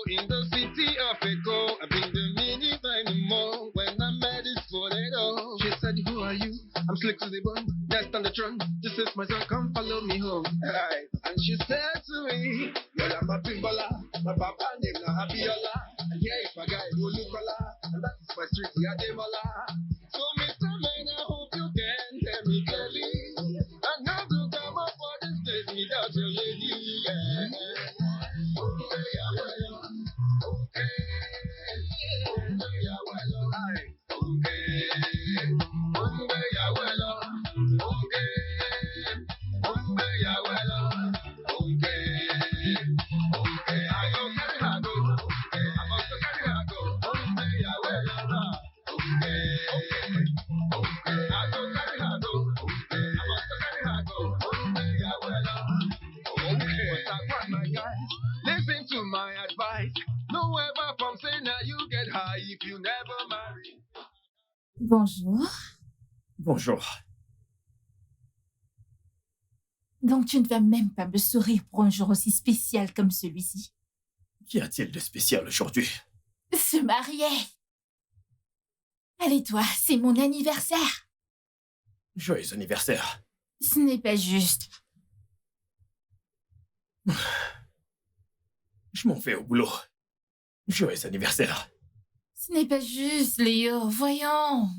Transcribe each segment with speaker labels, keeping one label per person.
Speaker 1: in the city of Echo. I've been the minute anymore. When I met this potato, she said, who are you? I'm slick to the bone, next on the throne. This is my son, come follow me home. Right. And she said to me, well, I'm a pimbola. My papa name na Abiola. And here is my guy, Olukola. And that is my street, Yademola. So, Mr. Man, I hope you can hear me clearly. I'm not to come up for this place without your lady. Yeah. Okay, yeah, well, okay. Okay, yeah, well, aye. Okay. Okay, yeah, well, okay. Okay, yeah, well, okay. Okay, I go carry her go. Okay, I must carry her go. Okay, yeah, well, okay. Okay, okay, I go carry her go. Okay, I must carry her go. Okay, yeah, well, okay. What's that one, my guy? Listen to my advice. No ever from saying that you get high if you never marry.
Speaker 2: Bonjour.
Speaker 3: Bonjour.
Speaker 2: Donc tu ne vas même pas me sourire pour un jour aussi spécial comme celui-ci.
Speaker 3: Qu'y a-t-il de spécial aujourd'hui?
Speaker 2: Se marier. Allez toi, c'est mon anniversaire.
Speaker 3: Joyeux anniversaire.
Speaker 2: Ce n'est pas juste.
Speaker 3: Je m'en vais au boulot. Joyeux anniversaire.
Speaker 2: Ce n'est pas juste, Léo. Voyons.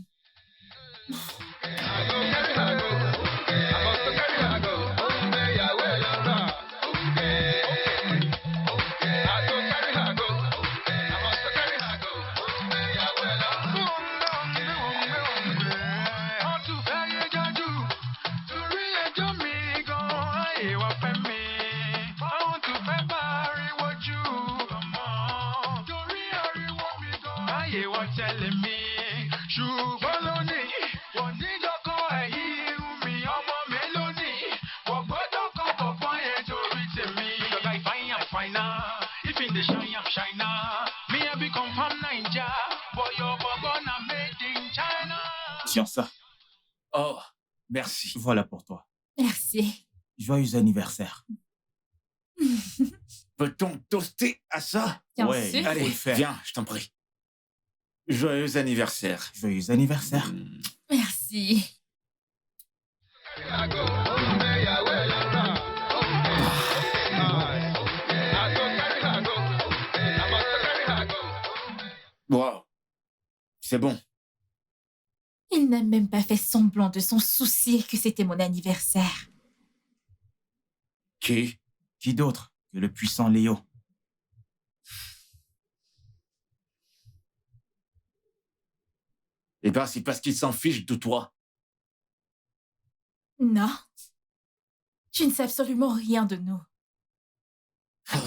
Speaker 3: Tiens ça. Oh, merci.
Speaker 4: Voilà pour toi.
Speaker 2: Merci.
Speaker 4: Joyeux anniversaire.
Speaker 3: Peut-on toaster à ça?
Speaker 2: Bien
Speaker 4: Ouais,
Speaker 2: sûr.
Speaker 4: allez,
Speaker 3: Allez,
Speaker 4: faire.
Speaker 3: viens, je t'en prie. Joyeux anniversaire.
Speaker 4: Joyeux anniversaire.
Speaker 2: Merci.
Speaker 3: Wow. C'est bon.
Speaker 2: Il n'a même pas fait semblant de s'en soucier que c'était mon anniversaire.
Speaker 3: Qui?
Speaker 4: Qui d'autre que le puissant Léo?
Speaker 3: Eh ben, c'est parce qu'il s'en fiche de toi.
Speaker 2: Non. Tu ne sais absolument rien de nous.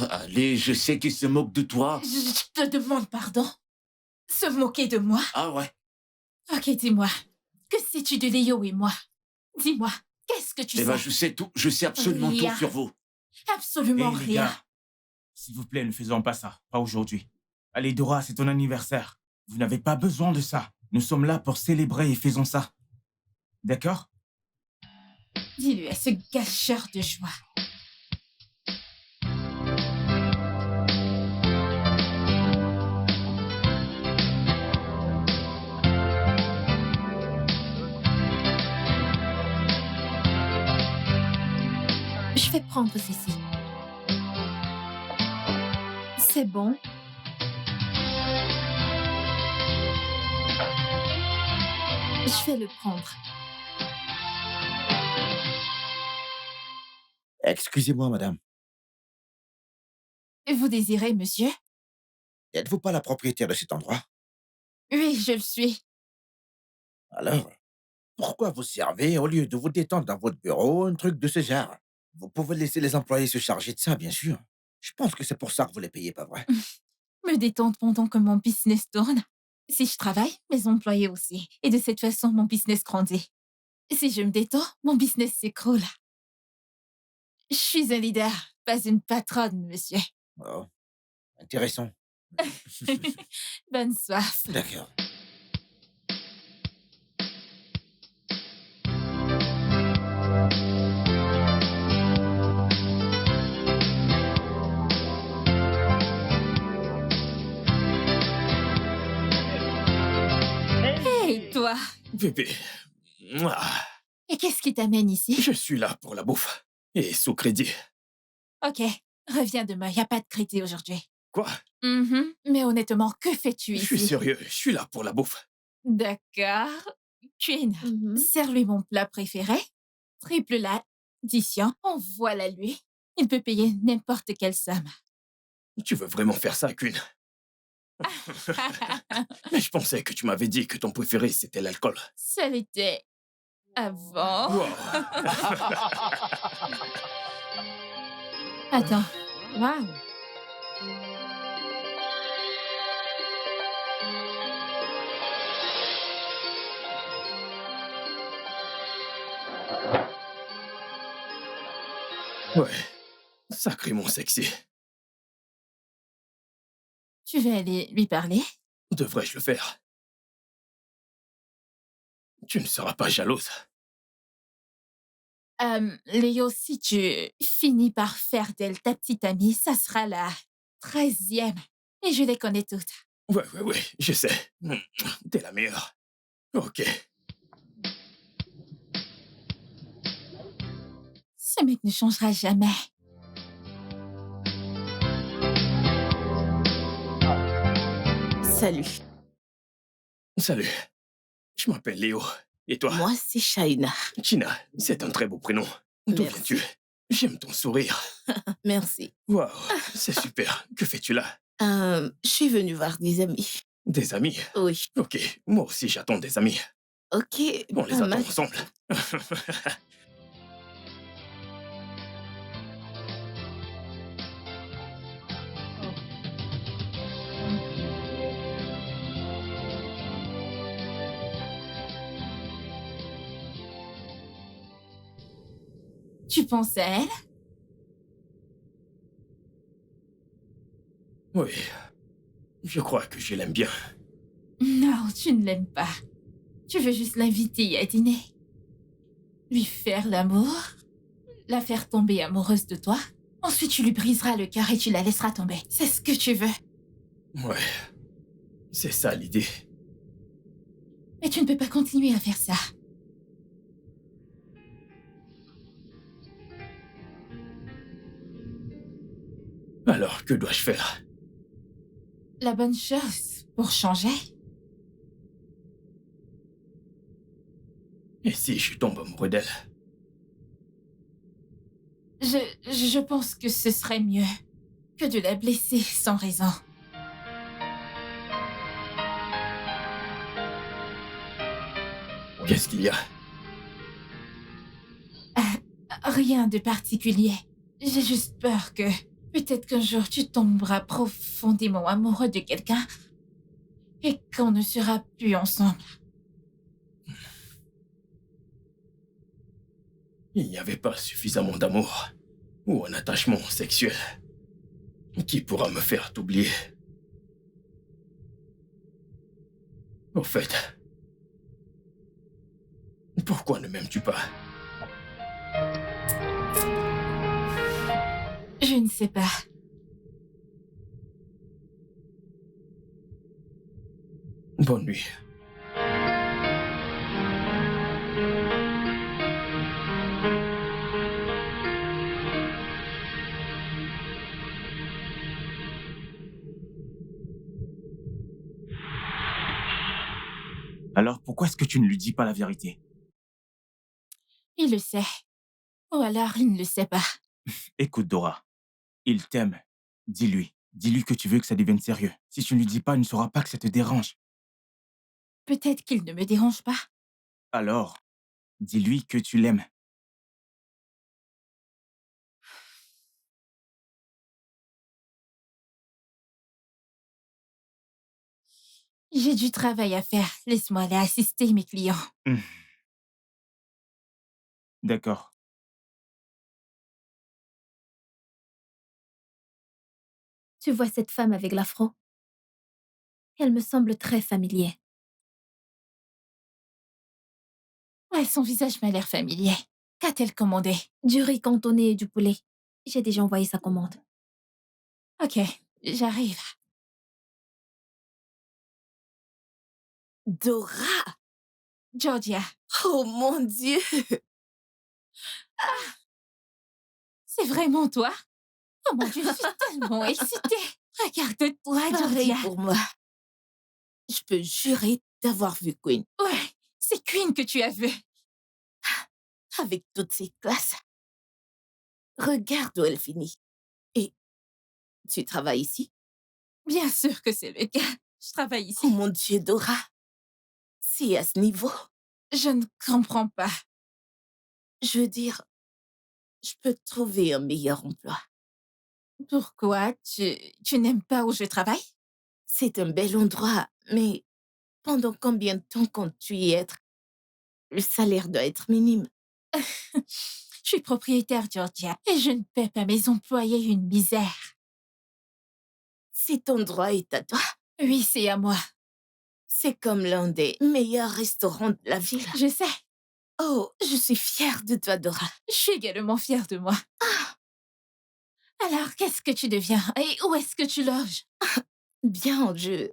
Speaker 3: Allez, je sais qu'il se moque de toi.
Speaker 2: Je te demande pardon. Se moquer de moi?
Speaker 3: Ah ouais.
Speaker 2: Ok, dis-moi. Que sais-tu de Léo et moi? Dis-moi, qu'est-ce que tu
Speaker 3: Eh
Speaker 2: sais?
Speaker 3: ben, je sais tout. Je sais absolument
Speaker 2: Rien.
Speaker 3: tout sur vous.
Speaker 2: Absolument
Speaker 4: Eh, les
Speaker 2: rien.
Speaker 4: gars, s'il vous plaît, ne faisons pas ça. Pas aujourd'hui. Allez, Dora, c'est ton anniversaire. Vous n'avez pas besoin de ça. Nous sommes là pour célébrer et faisons ça. D'accord?
Speaker 2: Dis-lui à ce gâcheur de joie. Je vais prendre ceci. C'est bon. Je vais le prendre.
Speaker 5: Excusez-moi, madame.
Speaker 2: Vous désirez, monsieur?
Speaker 5: N'êtes-vous pas la propriétaire de cet endroit?
Speaker 2: Oui, je le suis.
Speaker 5: Alors, pourquoi vous servez au lieu de vous détendre dans votre bureau, un truc de ce genre? Vous pouvez laisser les employés se charger de ça, bien sûr. Je pense que c'est pour ça que vous les payez, pas vrai?
Speaker 2: Me détendre pendant que mon business tourne. Si je travaille, mes employés aussi. Et de cette façon, mon business grandit. Si je me détends, mon business s'écroule. Je suis un leader, pas une patronne, monsieur.
Speaker 5: Oh, intéressant.
Speaker 2: Bonne soif.
Speaker 5: D'accord.
Speaker 2: Quoi?
Speaker 6: Bébé, mouah,
Speaker 2: Et qu'est-ce qui t'amène ici?
Speaker 6: je suis là pour la bouffe. Et sous crédit.
Speaker 2: Ok, reviens demain, y a pas de crédit aujourd'hui.
Speaker 6: Quoi?
Speaker 2: Mhm. Mais honnêtement, que fais-tu
Speaker 6: Je suis
Speaker 2: ici?
Speaker 6: sérieux, je suis là pour la bouffe.
Speaker 2: D'accord. Queen,
Speaker 7: Mhm.
Speaker 2: sers-lui mon plat préféré. Triple l'addition. Envoie-la-lui. Il peut payer n'importe quelle somme.
Speaker 6: Tu veux vraiment faire ça, Queen? Mais je pensais que tu m'avais dit que ton préféré, c'était l'alcool.
Speaker 2: Ça l'était avant.
Speaker 6: Wow.
Speaker 2: Attends. Waouh.
Speaker 6: Ouais, sacrément sexy.
Speaker 2: Tu veux aller lui parler?
Speaker 6: Devrais-je le faire? Tu ne seras pas jalouse.
Speaker 2: Léo, si tu finis par faire d'elle ta petite amie, ça sera la 13e. Et je les connais toutes.
Speaker 6: Ouais, je sais. T'es la meilleure. Ok.
Speaker 2: Ce mec ne changera jamais.
Speaker 7: Salut.
Speaker 6: Salut. Je m'appelle Léo. Et toi?
Speaker 7: Moi, c'est Shaina.
Speaker 6: China, c'est un très beau prénom. D'où
Speaker 7: Merci.
Speaker 6: viens-tu? J'aime ton sourire.
Speaker 7: Merci.
Speaker 6: Waouh, c'est super. Que fais-tu là?
Speaker 7: Je suis venue voir des amis.
Speaker 6: Des amis?
Speaker 7: Oui.
Speaker 6: Ok, moi aussi j'attends des amis.
Speaker 7: Ok.
Speaker 6: On les
Speaker 7: pas
Speaker 6: attend
Speaker 7: mal.
Speaker 6: ensemble.
Speaker 2: Tu penses à elle?
Speaker 6: Oui, je crois que je l'aime bien.
Speaker 2: Non, tu ne l'aimes pas. Tu veux juste l'inviter à dîner. Lui faire l'amour. La faire tomber amoureuse de toi. Ensuite, tu lui briseras le cœur et tu la laisseras tomber. C'est ce que tu veux.
Speaker 6: Ouais, c'est ça l'idée.
Speaker 2: Mais tu ne peux pas continuer à faire ça.
Speaker 6: Alors, que dois-je faire?
Speaker 2: La bonne chose pour changer,
Speaker 6: Et si je tombe amoureux d'elle?
Speaker 2: je pense que ce serait mieux que de la blesser sans raison.
Speaker 6: Qu'est-ce qu'il y a?
Speaker 2: Rien de particulier. J'ai juste peur que peut-être qu'un jour tu tomberas profondément amoureux de quelqu'un et qu'on ne sera plus ensemble.
Speaker 6: Il n'y avait pas suffisamment d'amour ou un attachement sexuel qui pourra me faire t'oublier. Au fait, pourquoi ne m'aimes-tu pas?
Speaker 2: Je ne sais pas.
Speaker 6: Bonne nuit.
Speaker 4: Alors pourquoi est-ce que tu ne lui dis pas la vérité?
Speaker 2: Il le sait. Ou alors il ne le sait pas.
Speaker 4: Écoute, Dora, il t'aime. Dis-lui. Dis-lui que tu veux que ça devienne sérieux. Si tu ne lui dis pas, il ne saura pas que ça te dérange.
Speaker 2: Peut-être qu'il ne me dérange pas.
Speaker 4: Alors, dis-lui que tu l'aimes.
Speaker 2: J'ai du travail à faire. Laisse-moi aller assister mes clients.
Speaker 4: D'accord.
Speaker 8: Tu vois cette femme avec l'afro? Elle me semble très familière.
Speaker 2: Ouais, son visage m'a l'air familier. Qu'a-t-elle commandé?
Speaker 8: Du riz cantonné et du poulet. J'ai déjà envoyé sa commande.
Speaker 2: Ok, j'arrive.
Speaker 7: Dora!
Speaker 2: Georgia,
Speaker 7: Oh mon Dieu!
Speaker 2: c'est vraiment toi? Oh mon Dieu, je suis tellement excitée. Regarde-toi,
Speaker 7: Pareil
Speaker 2: Georgia.
Speaker 7: pour moi. Je peux jurer d'avoir vu Queen
Speaker 2: Ouais, c'est Queen que tu as vu.
Speaker 7: avec toutes ses classes. Regarde où elle finit. Et tu travailles ici?
Speaker 2: Bien sûr que c'est le cas. Je travaille
Speaker 7: Oh
Speaker 2: ici.
Speaker 7: mon Dieu, Dora. C'est à ce niveau.
Speaker 2: Je ne comprends pas.
Speaker 7: Je veux dire, je peux trouver un meilleur emploi.
Speaker 2: Pourquoi tu n'aimes pas où je travaille?
Speaker 7: C'est un bel endroit, mais pendant combien de temps comptes-tu y être? Le salaire doit être minime.
Speaker 2: Je suis propriétaire, Georgia, et je ne paie pas mes employés une misère.
Speaker 7: Cet endroit est à toi.
Speaker 2: Oui, c'est à moi.
Speaker 7: C'est comme l'un des meilleurs restaurants de la ville.
Speaker 2: Je sais.
Speaker 7: Oh, je suis fière de toi, Dora.
Speaker 2: Je suis également fière de moi. Alors, qu'est-ce que tu deviens? Et où est-ce que tu loges?
Speaker 7: Bien, je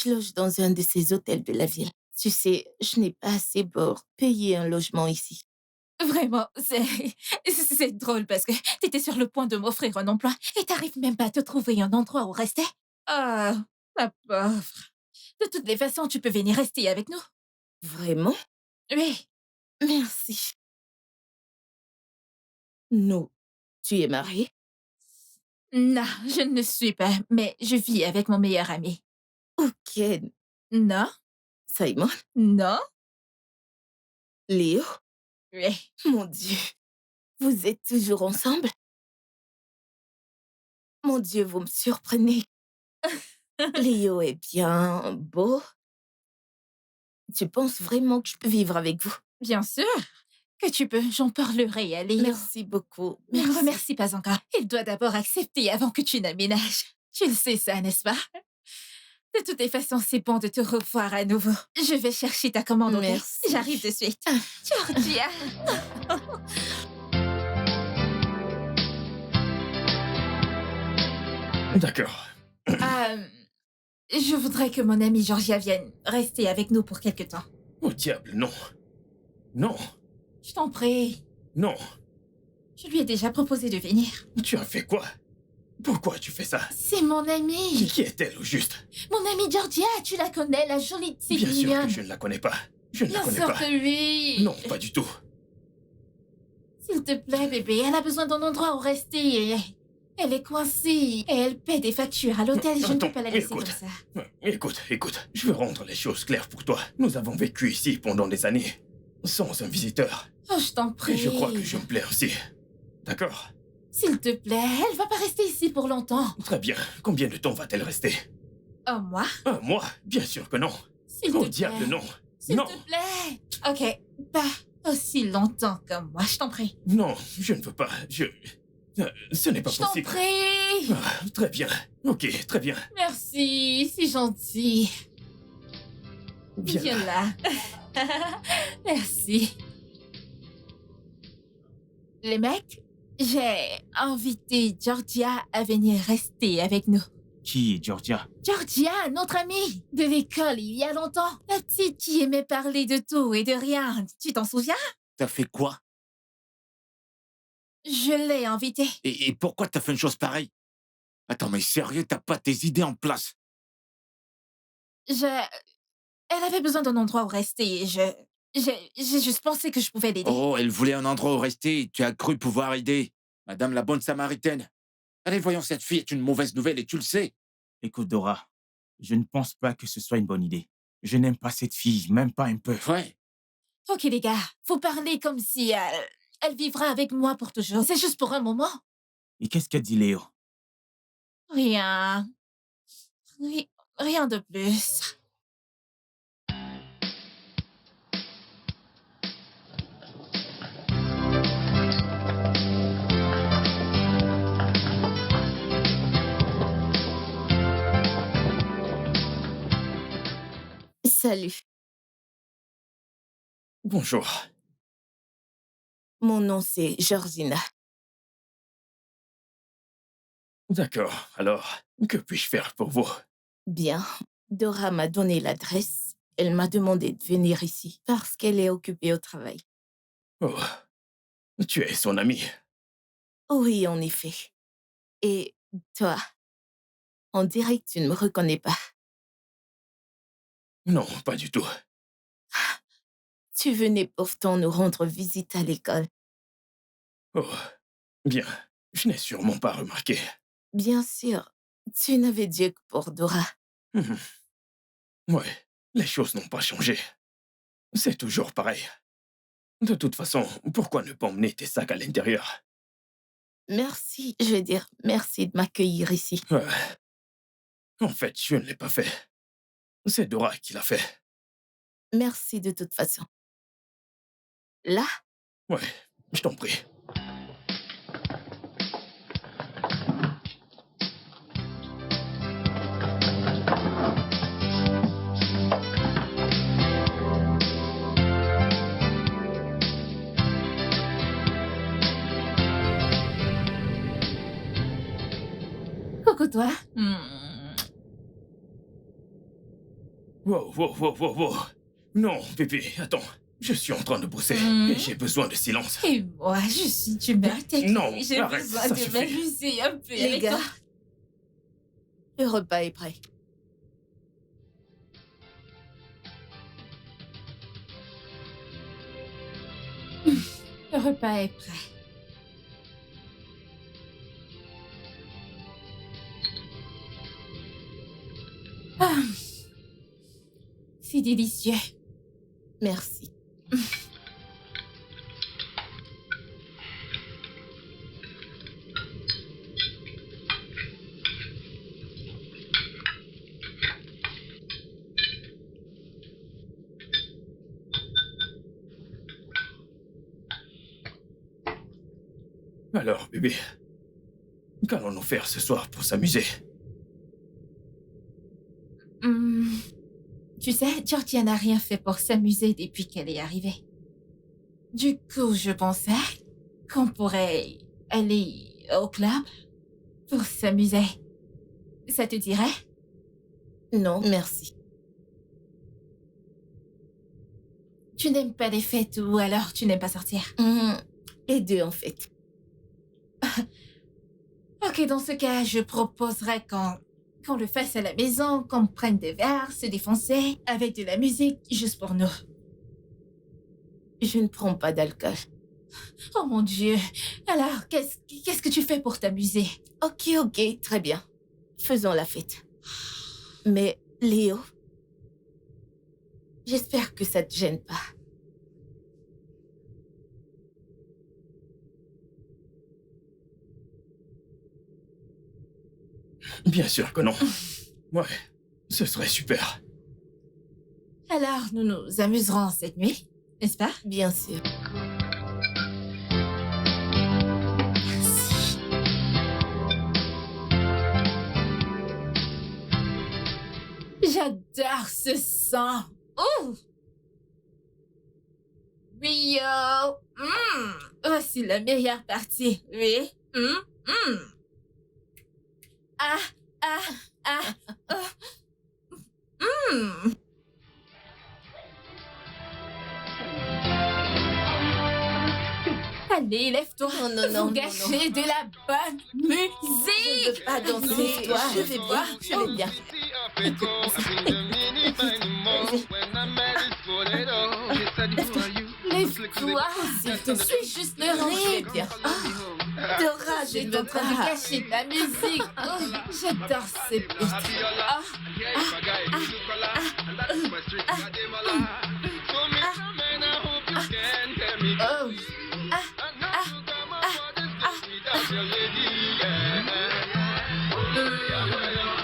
Speaker 7: loge dans un de ces hôtels de la ville. Tu sais, je n'ai pas assez pour payer un logement ici.
Speaker 2: Vraiment, c'est drôle parce que t'étais sur le point de m'offrir un emploi et t'arrives même pas à te trouver un endroit où rester. Ah, ma pauvre. De toutes les façons, tu peux venir rester avec nous.
Speaker 7: Vraiment?
Speaker 2: Oui.
Speaker 7: Merci. Non. Tu es mariée?
Speaker 2: Non, je ne le suis pas, mais je vis avec mon meilleur ami.
Speaker 7: Ok.
Speaker 2: Non?
Speaker 7: Simon?
Speaker 2: Non?
Speaker 7: Léo?
Speaker 2: Oui.
Speaker 7: Mon Dieu. Vous êtes toujours ensemble? Mon Dieu, vous me surprenez. Léo est bien beau. Tu penses vraiment que je peux vivre avec vous?
Speaker 2: Bien sûr que tu peux, j'en parlerai à Léo.
Speaker 7: Merci beaucoup.
Speaker 2: Ne me
Speaker 7: Merci.
Speaker 2: remercie pas encore. Il doit d'abord accepter avant que tu n'aménages. Tu le sais ça, n'est-ce pas? De toutes les façons, c'est bon de te revoir à nouveau. Je vais chercher ta commande, ok?
Speaker 7: Merci.
Speaker 2: J'arrive de suite. Georgia!
Speaker 6: D'accord.
Speaker 2: Je voudrais que mon amie Georgia vienne rester avec nous pour quelque temps.
Speaker 6: Au diable, non. Non,
Speaker 2: Je t'en prie.
Speaker 6: non.
Speaker 2: Je lui ai déjà proposé de venir.
Speaker 6: Tu as fait quoi? Pourquoi tu fais ça?
Speaker 2: C'est mon amie.
Speaker 6: Qui est-elle au juste?
Speaker 2: Mon amie Georgia, tu la connais, la jolie petite
Speaker 6: Bien sûr
Speaker 2: mignonne.
Speaker 6: que je ne la connais pas. Je ne la
Speaker 2: Bien
Speaker 6: connais
Speaker 2: sûr
Speaker 6: pas.
Speaker 2: que oui.
Speaker 6: Non, pas du tout.
Speaker 2: S'il te plaît, bébé, elle a besoin d'un endroit où rester. Elle est coincée et elle paie des factures à l'hôtel. Je ne peux
Speaker 6: Attends,
Speaker 2: pas la laisser
Speaker 6: écoute.
Speaker 2: comme ça.
Speaker 6: Écoute, je veux rendre les choses claires pour toi. Nous avons vécu ici pendant des années, sans un visiteur.
Speaker 2: Oh, je t'en prie.
Speaker 6: Et je crois que je me plais aussi. D'accord?
Speaker 2: S'il te plaît, elle va pas rester ici pour longtemps.
Speaker 6: Très bien. Combien de temps va-t-elle rester?
Speaker 2: Oh, moi?
Speaker 6: Un mois? Bien sûr que non.
Speaker 2: S'il
Speaker 6: Au
Speaker 2: te
Speaker 6: diable,
Speaker 2: plaît.
Speaker 6: non.
Speaker 2: S'il
Speaker 6: Non,
Speaker 2: te plaît. Ok, pas aussi longtemps comme moi, je t'en prie.
Speaker 6: non, je ne veux pas. Ce n'est pas
Speaker 2: Je t'en
Speaker 6: possible.
Speaker 2: prie.
Speaker 6: Ah, très bien. Ok, très bien.
Speaker 2: Merci, c'est gentil.
Speaker 6: Viens
Speaker 2: Viens
Speaker 6: là.
Speaker 2: là. Merci. Les mecs, j'ai invité Georgia à venir rester avec nous.
Speaker 4: Qui est Georgia?
Speaker 2: Georgia, notre amie de l'école il y a longtemps. La petite qui aimait parler de tout et de rien. Tu t'en souviens?
Speaker 3: T'as fait quoi?
Speaker 2: Je l'ai invitée.
Speaker 3: Et pourquoi t'as fait une chose pareille? Attends, mais sérieux, t'as pas tes idées en place?
Speaker 2: Elle avait besoin d'un endroit où rester et j'ai juste pensé que je pouvais l'aider.
Speaker 3: Oh, elle voulait un endroit où rester et tu as cru pouvoir aider. Madame la bonne Samaritaine. Allez, voyons, cette fille est une mauvaise nouvelle et tu le sais.
Speaker 4: Écoute, Dora, je ne pense pas que ce soit une bonne idée. Je n'aime pas cette fille, même pas un peu.
Speaker 3: Ouais.
Speaker 2: Ok les gars, faut parler comme si elle vivra avec moi pour toujours. C'est juste pour un moment.
Speaker 4: Et qu'est-ce qu'a dit Léo?
Speaker 2: Rien. Rien de plus.
Speaker 7: Salut.
Speaker 6: Bonjour.
Speaker 7: Mon nom, c'est Georgina.
Speaker 6: D'accord. Alors, que puis-je faire pour vous?
Speaker 7: Bien. Dora m'a donné l'adresse Elle m'a demandé de venir ici parce qu'elle est occupée au travail.
Speaker 6: Oh, tu es son ami.
Speaker 7: Oui, en effet. Et toi, on dirait que tu ne me reconnais pas.
Speaker 6: Non, pas du tout.
Speaker 7: Tu venais pourtant nous rendre visite à l'école.
Speaker 6: Oh, bien. Je n'ai sûrement pas remarqué.
Speaker 7: Bien sûr, tu n'avais Dieu que pour Dora.
Speaker 6: Mhm. Ouais, les choses n'ont pas changé. C'est toujours pareil. De toute façon, pourquoi ne pas emmener tes sacs à l'intérieur?
Speaker 7: Merci, je veux dire, merci de m'accueillir ici.
Speaker 6: En fait, je ne l'ai pas fait. C'est Dora qui l'a fait.
Speaker 7: Merci de toute façon. Là,
Speaker 6: Ouais, je t'en prie.
Speaker 2: Coucou toi.
Speaker 6: Wow. Non, Pépé, attends. Je suis en train de bosser et j'ai besoin de silence.
Speaker 2: Et moi, je suis d'humeur technique.
Speaker 6: Non,
Speaker 2: J'ai
Speaker 6: arrête,
Speaker 2: besoin
Speaker 6: ça
Speaker 2: de
Speaker 6: suffit.
Speaker 2: m'amuser un peu
Speaker 7: les
Speaker 2: avec
Speaker 7: gars,
Speaker 2: toi.
Speaker 7: le repas est prêt.
Speaker 2: Le repas est prêt. Ah, c'est délicieux.
Speaker 7: Merci.
Speaker 6: Alors, bébé, qu'allons-nous faire ce soir pour s'amuser?
Speaker 2: Tu sais, Georgia n'a rien fait pour s'amuser depuis qu'elle est arrivée. Du coup, je pensais qu'on pourrait aller au club pour s'amuser. Ça te dirait?
Speaker 7: Non, merci.
Speaker 2: Tu n'aimes pas les fêtes ou alors tu n'aimes pas sortir?
Speaker 7: Les deux, en fait.
Speaker 2: Ok, dans ce cas, je proposerais qu'on le fasse à la maison, qu'on prenne des verres, se défoncer, avec de la musique, juste pour nous.
Speaker 7: Je ne prends pas d'alcool.
Speaker 2: Oh mon Dieu. Alors, qu'est-ce que tu fais pour t'amuser?
Speaker 7: Ok, très bien. Faisons la fête. Mais, Léo, j'espère que ça te gêne pas.
Speaker 6: Bien sûr que non. Ouais, ce serait super.
Speaker 2: Alors, nous nous amuserons cette nuit, n'est-ce pas?
Speaker 7: Bien sûr.
Speaker 2: Merci. J'adore ce son. Oh! Rio! Oh, c'est la meilleure partie. Oui. Allez, lève-toi.
Speaker 7: Non,
Speaker 2: Vous gâchez de la bonne musique.
Speaker 7: Je ne veux pas danser.
Speaker 2: Lève-toi.
Speaker 7: Je vais bien. Je vais bien.
Speaker 2: Lève-toi, s'il te plaît. C'est juste le rire.
Speaker 7: Bien.
Speaker 2: Dora, je suis en train de gâcher de la musique. Oh, j'adore ces petits.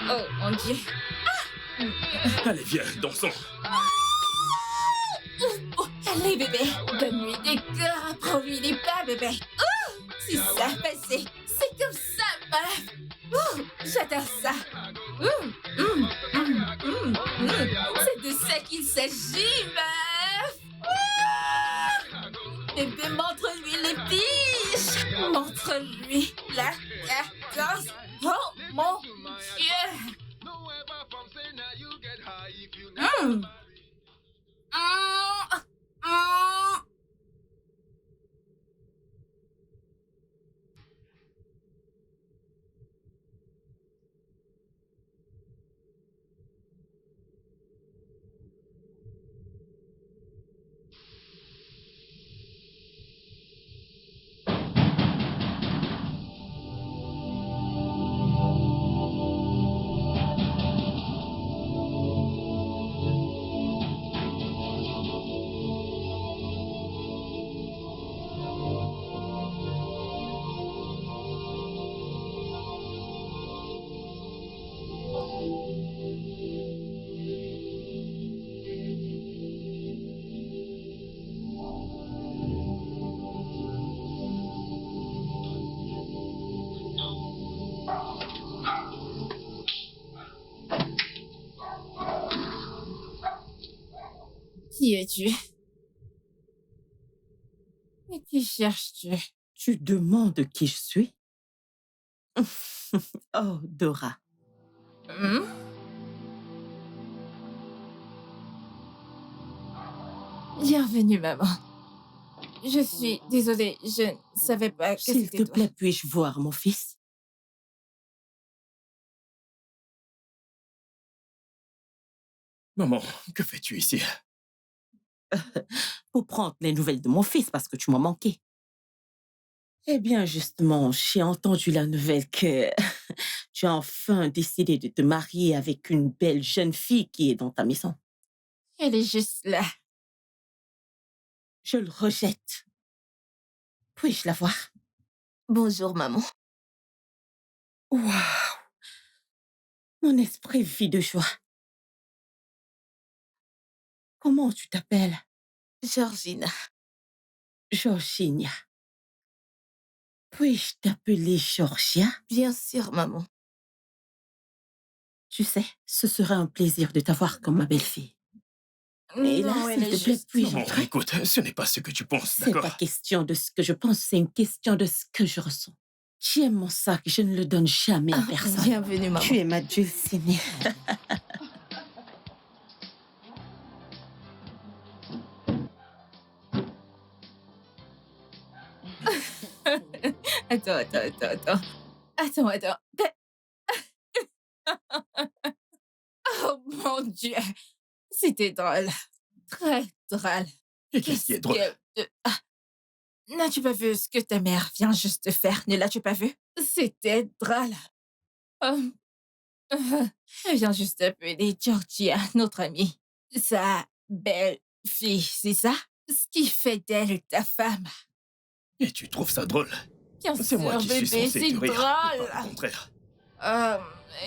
Speaker 2: Oh, mon Dieu.
Speaker 6: Allez, viens, dansons.
Speaker 2: Oh, allez, bébé. Donne-lui des cœurs, apprends-lui des pas, bébé. Oh, c'est ça, passé. C'est comme ça, meuf. Oh, j'adore ça. C'est de ça qu'il s'agit, meuf. Bébé, montre-lui les biches. Montre-lui la cadence. Oh, mon Dieu. Qui es-tu? Et qui cherches-tu?
Speaker 9: Tu demandes qui je suis? Oh, Dora.
Speaker 2: Hmm? Bienvenue, maman. Je suis désolée, je ne savais pas que
Speaker 9: S'il
Speaker 2: c'était
Speaker 9: te
Speaker 2: toi.
Speaker 9: plaît, puis-je voir mon fils?
Speaker 6: Maman, que fais-tu ici?
Speaker 9: Pour prendre les nouvelles de mon fils parce que tu m'as manqué. Eh bien, justement, j'ai entendu la nouvelle que tu as enfin décidé de te marier avec une belle jeune fille qui est dans ta maison.
Speaker 2: Elle est juste là.
Speaker 9: Je le rejette. Puis-je la voir?
Speaker 7: Bonjour, maman.
Speaker 9: Waouh! Mon esprit vit de joie. Comment tu t'appelles?
Speaker 7: Georgina.
Speaker 9: Georgina. Puis-je t'appeler Georgia?
Speaker 7: Bien sûr, maman.
Speaker 9: Tu sais, ce serait un plaisir de t'avoir comme ma belle-fille. Et là,
Speaker 2: Non, elle
Speaker 9: s'il
Speaker 2: est
Speaker 9: te plaît,
Speaker 2: juste...
Speaker 9: puis-je
Speaker 6: Maman,
Speaker 9: entrer?
Speaker 6: écoute, ce n'est pas ce que tu penses,
Speaker 9: C'est
Speaker 6: d'accord?
Speaker 9: pas question de ce que je pense, c'est une question de ce que je ressens. Tu aimes mon sac, je ne le donne jamais à personne.
Speaker 7: Bienvenue, maman.
Speaker 9: Tu es ma dulcinée.
Speaker 2: Attends. Attends. Oh mon Dieu. C'était drôle. Très drôle.
Speaker 6: Et qu'est-ce qui est drôle?
Speaker 2: Ah, n'as-tu pas vu ce que ta mère vient juste de faire? Ne l'as-tu pas vu? C'était drôle. Elle vient juste d'appeler Georgia, notre amie. Sa belle-fille, c'est ça? Ce qui fait d'elle ta femme.
Speaker 6: Et tu trouves ça drôle?
Speaker 2: Bien
Speaker 6: C'est moi
Speaker 2: sûr,
Speaker 6: qui suis
Speaker 2: bébé,
Speaker 6: censé
Speaker 2: c'est
Speaker 6: te rire,
Speaker 2: drôle.
Speaker 6: pas le contraire.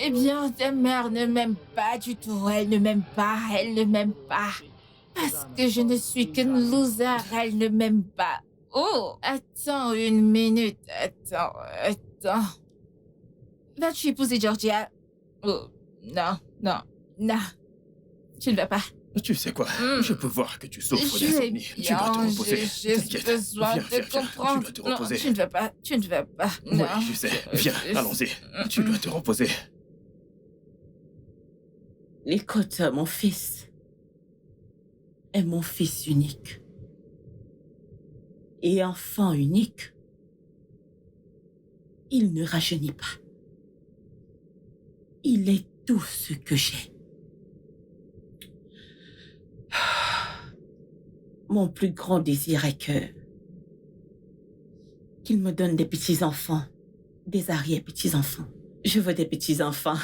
Speaker 2: Eh bien, ta mère ne m'aime pas du tout. Elle ne m'aime pas. Parce que je ne suis qu'une loser, elle ne m'aime pas. Oh, attends une minute. Attends. Vas-tu épouser Georgia? Oh, non. Tu ne vas pas.
Speaker 6: Tu sais quoi? Je peux voir que tu souffres
Speaker 2: Je vais
Speaker 6: d'insomnie. Tu dois te
Speaker 2: bien,
Speaker 6: reposer.
Speaker 2: j'ai juste
Speaker 6: T'inquiète.
Speaker 2: besoin
Speaker 6: Viens,
Speaker 2: de comprendre.
Speaker 6: Tu dois te reposer.
Speaker 2: Non, tu ne vas pas. Non.
Speaker 6: Oui, je sais. Viens, allons-y. Tu dois te reposer.
Speaker 9: Écoute, mon fils est mon fils unique. Et enfant unique, il ne rajeunit pas. Il est tout ce que j'ai. Mon plus grand désir est qu'il me donne des petits-enfants, des arrière-petits-enfants. Je veux des petits-enfants.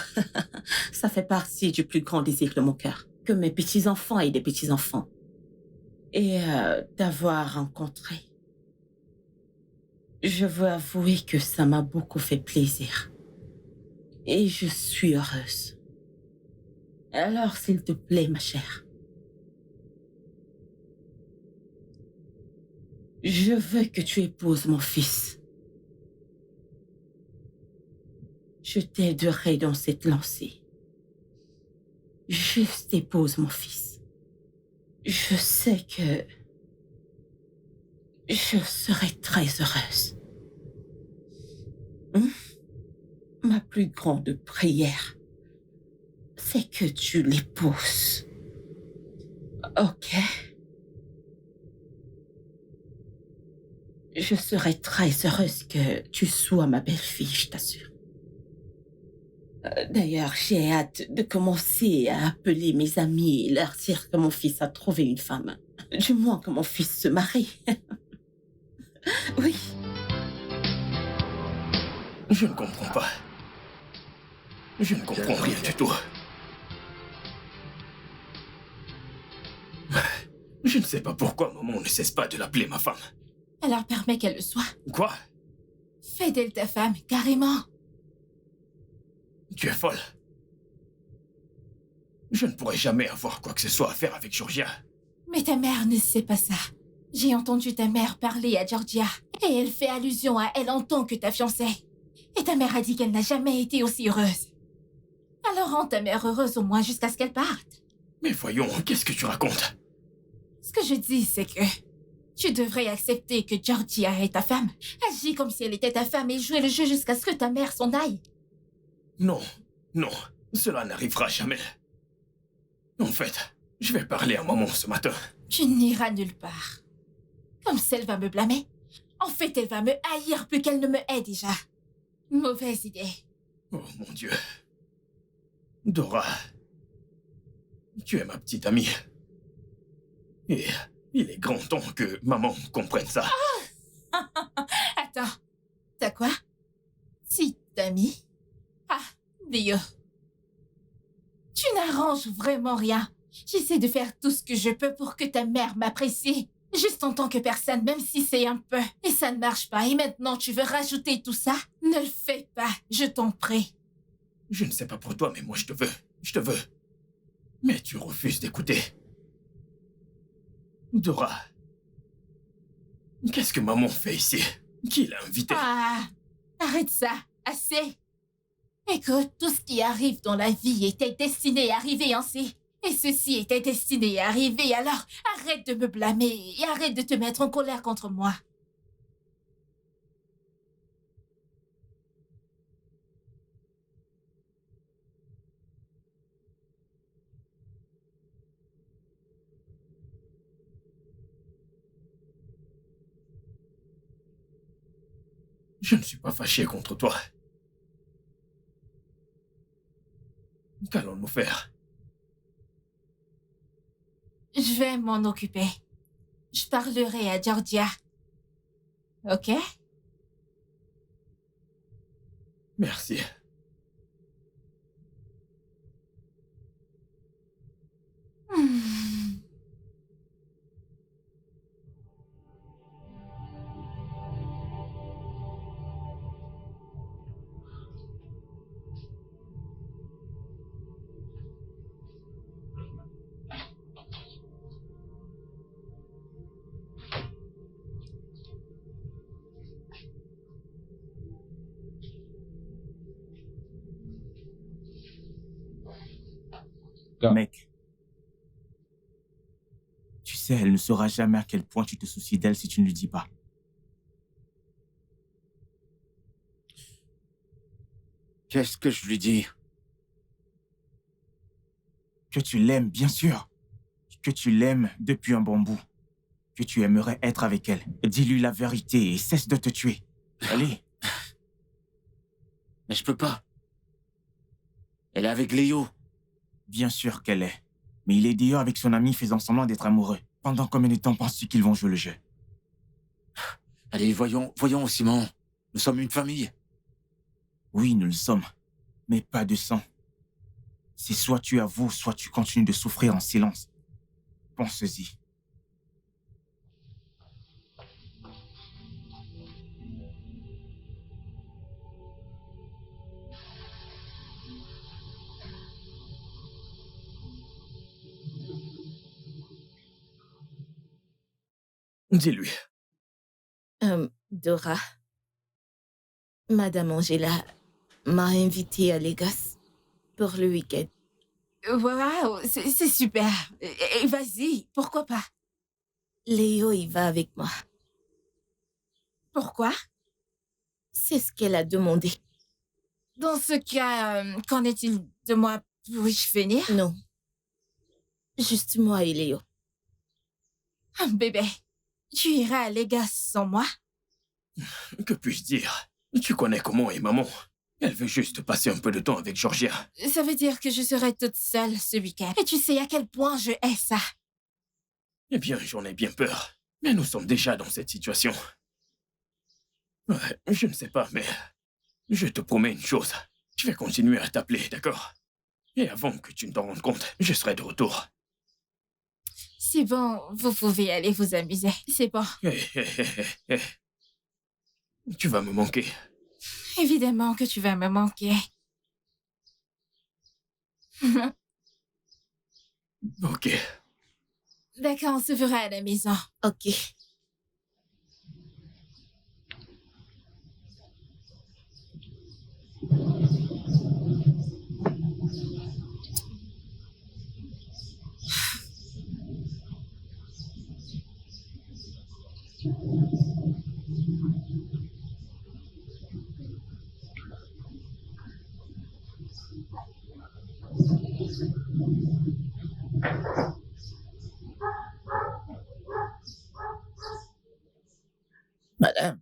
Speaker 9: Ça fait partie du plus grand désir de mon cœur. Que mes petits-enfants aient des petits-enfants. Et d'avoir rencontré. Je veux avouer que ça m'a beaucoup fait plaisir. Et je suis heureuse. Alors, s'il te plaît, ma chère. Je veux que tu épouses mon fils. Je t'aiderai dans cette lancée. Juste épouse mon fils. Je sais que je serai très heureuse. Ma plus grande prière, c'est que tu l'épouses. Ok? Je serai très heureuse que tu sois ma belle-fille, je t'assure. D'ailleurs, j'ai hâte de commencer à appeler mes amis et leur dire que mon fils a trouvé une femme. Du moins que mon fils se marie. Oui.
Speaker 6: Je ne comprends pas. Je ne comprends rien du tout. Je ne sais pas pourquoi maman ne cesse pas de l'appeler ma femme.
Speaker 2: Alors permets qu'elle le soit.
Speaker 6: Quoi?
Speaker 2: Fais d'elle ta femme, carrément.
Speaker 6: Tu es folle. Je ne pourrai jamais avoir quoi que ce soit à faire avec Georgia.
Speaker 2: Mais ta mère ne sait pas ça. J'ai entendu ta mère parler à Georgia et elle fait allusion à elle en tant que ta fiancée. Et ta mère a dit qu'elle n'a jamais été aussi heureuse. Alors rends ta mère heureuse au moins jusqu'à ce qu'elle parte.
Speaker 6: Mais voyons, qu'est-ce que tu racontes?
Speaker 2: Ce que je dis, c'est que tu devrais accepter que Georgia est ta femme. Agis comme si elle était ta femme et jouer le jeu jusqu'à ce que ta mère s'en aille.
Speaker 6: Non, non, cela n'arrivera jamais. En fait, je vais parler à maman ce matin.
Speaker 2: Tu n'iras nulle part. Comme si elle va me blâmer. En fait, elle va me haïr plus qu'elle ne me hait déjà. Mauvaise idée.
Speaker 6: Oh mon Dieu. Dora, tu es ma petite amie. Et il est grand temps que maman comprenne ça.
Speaker 2: Attends, t'as quoi? Petite amie? Ah, Dio. Tu n'arranges vraiment rien. J'essaie de faire tout ce que je peux pour que ta mère m'apprécie. Juste en tant que personne, même si c'est un peu. Et ça ne marche pas. Et maintenant, tu veux rajouter tout ça? Ne le fais pas, je t'en prie.
Speaker 6: Je ne sais pas pour toi, mais moi je te veux. Je te veux. Mais tu refuses d'écouter. Dora, qu'est-ce que maman fait ici? Qui l'a invitée?
Speaker 2: Ah, arrête ça, assez. Écoute, tout ce qui arrive dans la vie était destiné à arriver ainsi. Et ceci était destiné à arriver, alors arrête de me blâmer et arrête de te mettre en colère contre moi.
Speaker 6: Je ne suis pas fâché contre toi. Qu'allons-nous faire?
Speaker 2: Je vais m'en occuper. Je parlerai à Georgia. Ok?
Speaker 6: Merci.
Speaker 2: Hmm.
Speaker 4: Mec, tu sais, elle ne saura jamais à quel point tu te soucies d'elle si tu ne lui dis pas.
Speaker 3: Qu'est-ce que je lui dis?
Speaker 4: Que tu l'aimes, bien sûr. Que tu l'aimes depuis un bon bout. Que tu aimerais être avec elle. Dis-lui la vérité et cesse de te tuer. Allez.
Speaker 3: Mais je peux pas. Elle est avec Léo.
Speaker 4: Bien sûr qu'elle est. Mais il est d'ailleurs avec son ami faisant semblant d'être amoureux. Pendant combien de temps penses-tu qu'ils vont jouer le jeu?
Speaker 3: Allez, voyons, Simon. Nous sommes une famille.
Speaker 4: Oui, nous le sommes. Mais pas de sang. C'est soit tu avoues, soit tu continues de souffrir en silence. Pense-y.
Speaker 6: Dis-lui.
Speaker 7: Dora, Madame Angela m'a invitée à Vegas pour le week-end.
Speaker 2: Waouh, c'est super. Et vas-y, pourquoi pas?
Speaker 7: Léo y va avec moi.
Speaker 2: Pourquoi?
Speaker 7: C'est ce qu'elle a demandé.
Speaker 2: Dans ce cas, qu'en est-il de moi? Puis-je venir?
Speaker 7: Non. Juste moi et Léo.
Speaker 2: Ah, bébé, tu iras à Vegas sans moi?
Speaker 6: Que puis-je dire? Tu connais comment est maman. Elle veut juste passer un peu de temps avec Georgia.
Speaker 2: Ça veut dire que je serai toute seule ce week-end. Et tu sais à quel point je hais ça.
Speaker 6: Eh bien, j'en ai bien peur. Mais nous sommes déjà dans cette situation. Ouais, je ne sais pas, mais je te promets une chose. Je vais continuer à t'appeler, d'accord? Et avant que tu ne t'en rendes compte, je serai de retour.
Speaker 2: C'est bon, vous pouvez aller vous amuser. C'est bon.
Speaker 6: Tu vas me manquer.
Speaker 2: Évidemment que tu vas me manquer.
Speaker 6: Ok.
Speaker 2: D'accord, on se verra à la maison.
Speaker 7: Ok.
Speaker 5: Madame,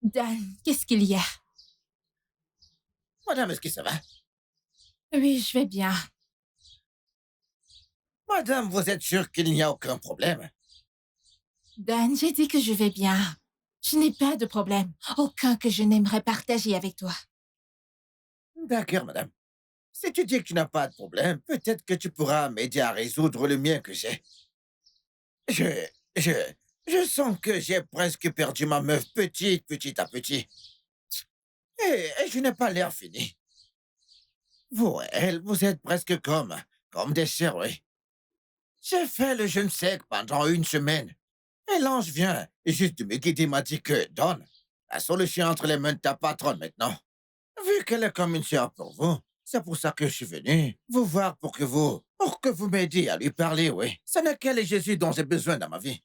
Speaker 2: Dan, qu'est-ce qu'il y a?
Speaker 5: madame, est-ce que ça va?
Speaker 2: Oui, je vais bien.
Speaker 5: Madame, vous êtes sûre qu'il n'y a aucun problème?
Speaker 2: Dan, j'ai dit que je vais bien. Je n'ai pas de problème. Aucun que je n'aimerais partager avec toi.
Speaker 5: D'accord, madame. Si tu dis que tu n'as pas de problème, peut-être que tu pourras m'aider à résoudre le mien que j'ai. Je, je, je sens que j'ai presque perdu ma meuf petit à petit. Et je n'ai pas l'air fini. Vous, elle, vous êtes presque comme des sœurs, oui. J'ai fait le jeûne sec pendant une semaine. Et l'ange vient et juste de me guider m'a dit que, Don, la solution entre les mains de ta patronne maintenant. Vu qu'elle est comme une sœur pour vous, c'est pour ça que je suis venu vous voir pour que vous m'aidiez à lui parler, oui. Ce n'est qu'elle et Jésus dont j'ai besoin dans ma vie.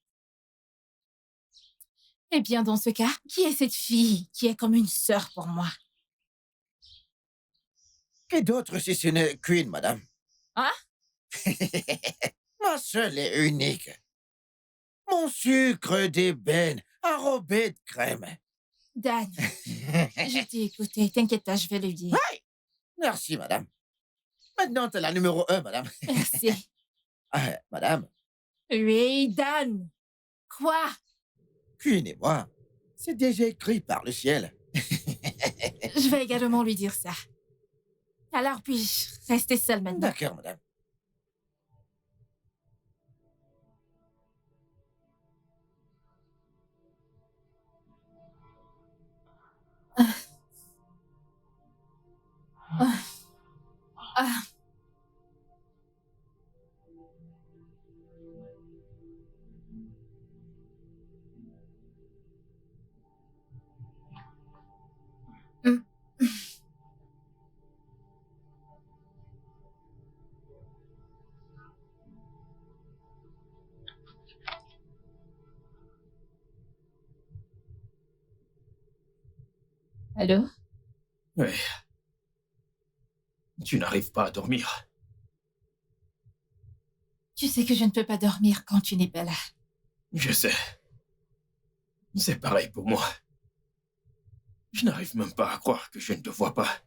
Speaker 2: Eh bien, dans ce cas, qui est cette fille qui est comme une sœur pour moi?
Speaker 5: Et d'autres si ce n'est Queen, madame.
Speaker 2: Hein?
Speaker 5: Ma seule et unique. Mon sucre d'ébène, enrobé de crème.
Speaker 2: Dan, je t'ai écouté. T'inquiète pas, je vais lui dire.
Speaker 5: Ouais. Merci, madame. Maintenant, t'es la numéro 1, madame.
Speaker 2: Merci.
Speaker 5: Madame,
Speaker 2: Oui, Dan. Quoi?
Speaker 5: Queen et moi, c'est déjà écrit par le ciel.
Speaker 2: Je vais également lui dire ça. Alors, puis-je rester seule maintenant?
Speaker 5: D'accord, madame.
Speaker 2: Ah. Mm. Allô?
Speaker 6: Oui. Tu n'arrives pas à dormir.
Speaker 2: Tu sais que je ne peux pas dormir quand tu n'es pas là.
Speaker 6: Je sais. C'est pareil pour moi. Je n'arrive même pas à croire que je ne te vois pas.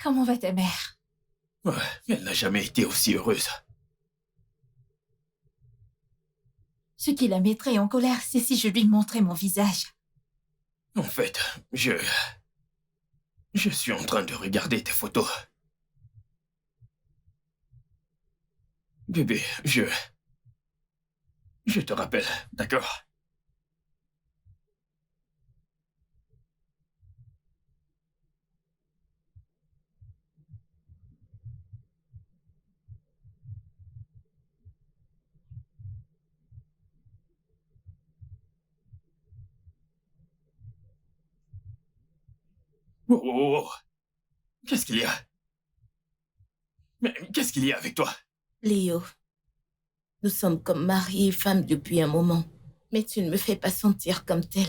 Speaker 2: Comment va ta mère?
Speaker 6: Ouais, elle n'a jamais été aussi heureuse.
Speaker 2: Ce qui la mettrait en colère, c'est si je lui montrais mon visage.
Speaker 6: En fait, je suis en train de regarder tes photos. Bébé, je te rappelle, d'accord? Oh, oh, oh. Qu'est-ce qu'il y a? Mais qu'est-ce qu'il y a avec toi?
Speaker 7: Léo, nous sommes comme mari et femme depuis un moment, mais tu ne me fais pas sentir comme tel.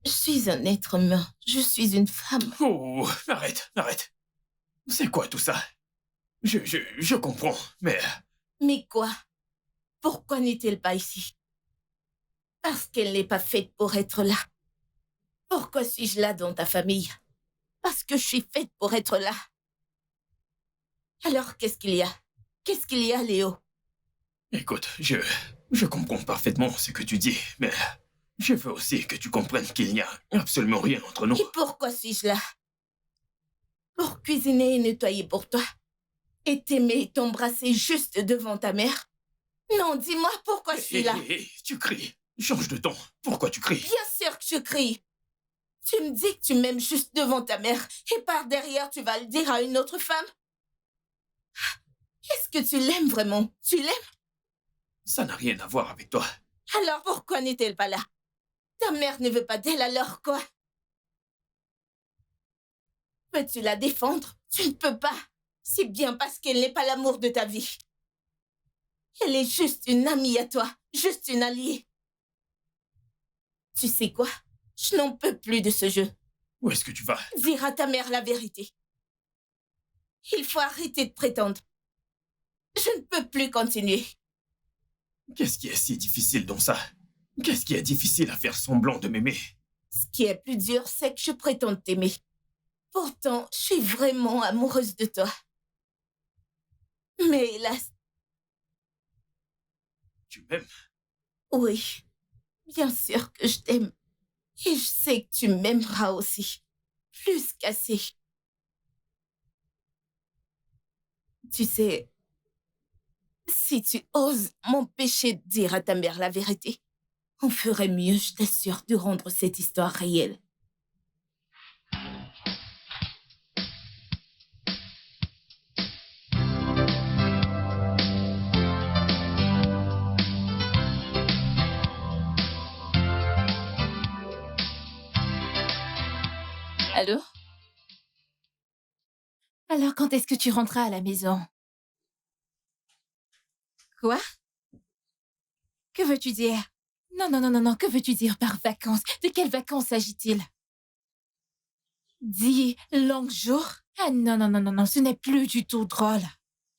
Speaker 7: Je suis un être humain, je suis une femme.
Speaker 6: Oh, arrête. C'est quoi tout ça? Je comprends, mais...
Speaker 7: Mais quoi? Pourquoi n'est-elle pas ici? Parce qu'elle n'est pas faite pour être là. Pourquoi suis-je là dans ta famille? Parce que je suis faite pour être là. Alors, qu'est-ce qu'il y a? Qu'est-ce qu'il y a, Léo?
Speaker 6: Écoute, je comprends parfaitement ce que tu dis, mais je veux aussi que tu comprennes qu'il n'y a absolument rien entre nous.
Speaker 7: Et pourquoi suis-je là? Pour cuisiner et nettoyer pour toi? Et t'aimer et t'embrasser juste devant ta mère? Non, dis-moi pourquoi je suis là.
Speaker 6: Hé, tu cries. Change de ton. Pourquoi tu cries?
Speaker 7: Bien sûr que je crie. Tu me dis que tu m'aimes juste devant ta mère et par derrière, tu vas le dire à une autre femme? Est-ce que tu l'aimes vraiment? Tu l'aimes?
Speaker 6: Ça n'a rien à voir avec toi.
Speaker 7: Alors pourquoi n'est-elle pas là? Ta mère ne veut pas d'elle, alors quoi? Peux-tu la défendre? Tu ne peux pas. C'est bien parce qu'elle n'est pas l'amour de ta vie. Elle est juste une amie à toi, juste une alliée. Tu sais quoi? Je n'en peux plus de ce jeu.
Speaker 6: Où est-ce que tu vas?
Speaker 7: Dire à ta mère la vérité. Il faut arrêter de prétendre. Je ne peux plus continuer.
Speaker 6: Qu'est-ce qui est si difficile dans ça? Qu'est-ce qui est difficile à faire semblant de m'aimer?
Speaker 7: Ce qui est plus dur, c'est que je prétends t'aimer. Pourtant, je suis vraiment amoureuse de toi. Mais hélas,
Speaker 6: Tu m'aimes?
Speaker 7: oui, bien sûr que je t'aime. Et je sais que tu m'aimeras aussi. Plus qu'assez. Tu sais, si tu oses m'empêcher de dire à ta mère la vérité, on ferait mieux, je t'assure, de rendre cette histoire réelle.
Speaker 2: Allô? Alors, quand est-ce que tu rentreras à la maison? Quoi? Que veux-tu dire? Non, non, non, non, non, que veux-tu dire par vacances? De quelles vacances s'agit-il? 10 longs jours? Ah non, non, non, non, non, ce n'est plus du tout drôle.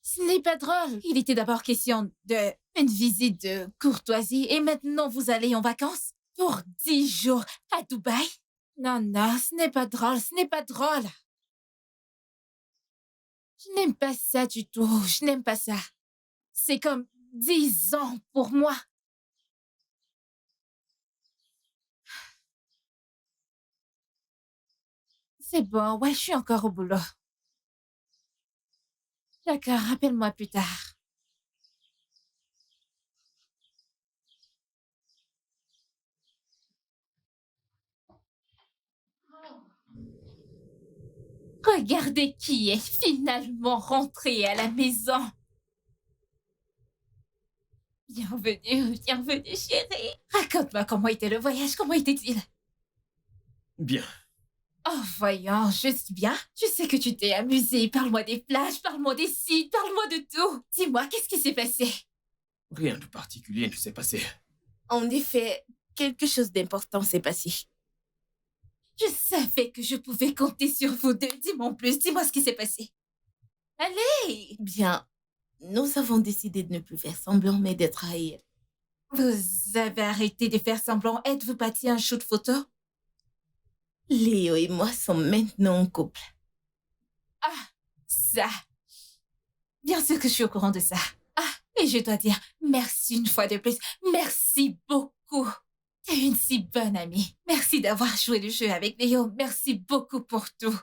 Speaker 2: Ce n'est pas drôle. Il était d'abord question d'une visite de courtoisie et maintenant vous allez en vacances? Pour 10 jours à Dubaï? Non, non, ce n'est pas drôle, ce n'est pas drôle. Je n'aime pas ça du tout, je n'aime pas ça. C'est comme 10 ans pour moi. C'est bon, ouais, je suis encore au boulot. D'accord, rappelle-moi plus tard. Regardez qui est finalement rentré à la maison. Bienvenue, bienvenue, chérie. Raconte-moi comment était le voyage, comment était-il?
Speaker 6: Bien.
Speaker 2: Oh, voyons, juste bien. Je sais que tu t'es amusé. Parle-moi des plages, parle-moi des sites, parle-moi de tout. Dis-moi, qu'est-ce qui s'est passé?
Speaker 6: Rien de particulier ne s'est passé.
Speaker 7: En effet, quelque chose d'important s'est passé.
Speaker 2: Je savais que je pouvais compter sur vous deux. Dis-moi en plus, dis-moi ce qui s'est passé. Allez!
Speaker 7: Bien, nous avons décidé de ne plus faire semblant, mais d'être réels.
Speaker 2: Vous avez arrêté de faire semblant. Êtes-vous parti à un shoot photo?
Speaker 7: Léo et moi sommes maintenant en couple.
Speaker 2: Ah, ça. Bien sûr que je suis au courant de ça. Ah, et je dois dire merci une fois de plus. Merci beaucoup. T'es une si bonne amie. Merci d'avoir joué le jeu avec Léo. Merci beaucoup pour tout.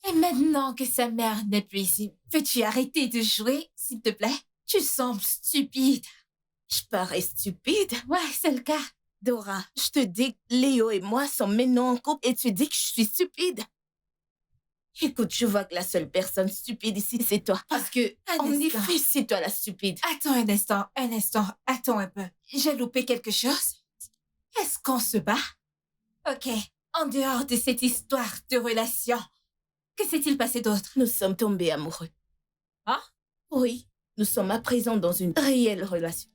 Speaker 2: Et maintenant que sa mère n'est plus ici, peux-tu arrêter de jouer, s'il te plaît? Tu sembles stupide.
Speaker 7: Je parais stupide.
Speaker 2: Ouais, c'est le cas.
Speaker 7: Dora, je te dis que Léo et moi sommes maintenant en couple et tu dis que je suis stupide. Écoute, je vois que la seule personne stupide ici, c'est toi. Parce que, en effet, c'est toi la stupide.
Speaker 2: Attends un instant, attends un peu. J'ai loupé quelque chose? Est-ce qu'on se bat? Ok, en dehors de cette histoire de relation, que s'est-il passé d'autre?
Speaker 7: Nous sommes tombés amoureux.
Speaker 2: Hein?
Speaker 7: Oui, nous sommes à présent dans une réelle relation.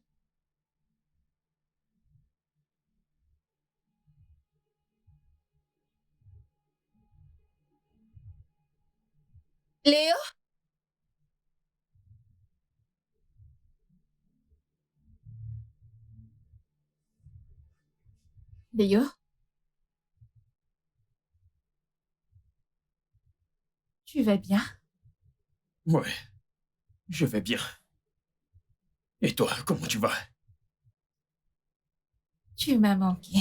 Speaker 7: Léo?
Speaker 2: Léo? Tu vas bien?
Speaker 6: Ouais, je vais bien. Et toi, comment tu vas?
Speaker 2: Tu m'as manqué.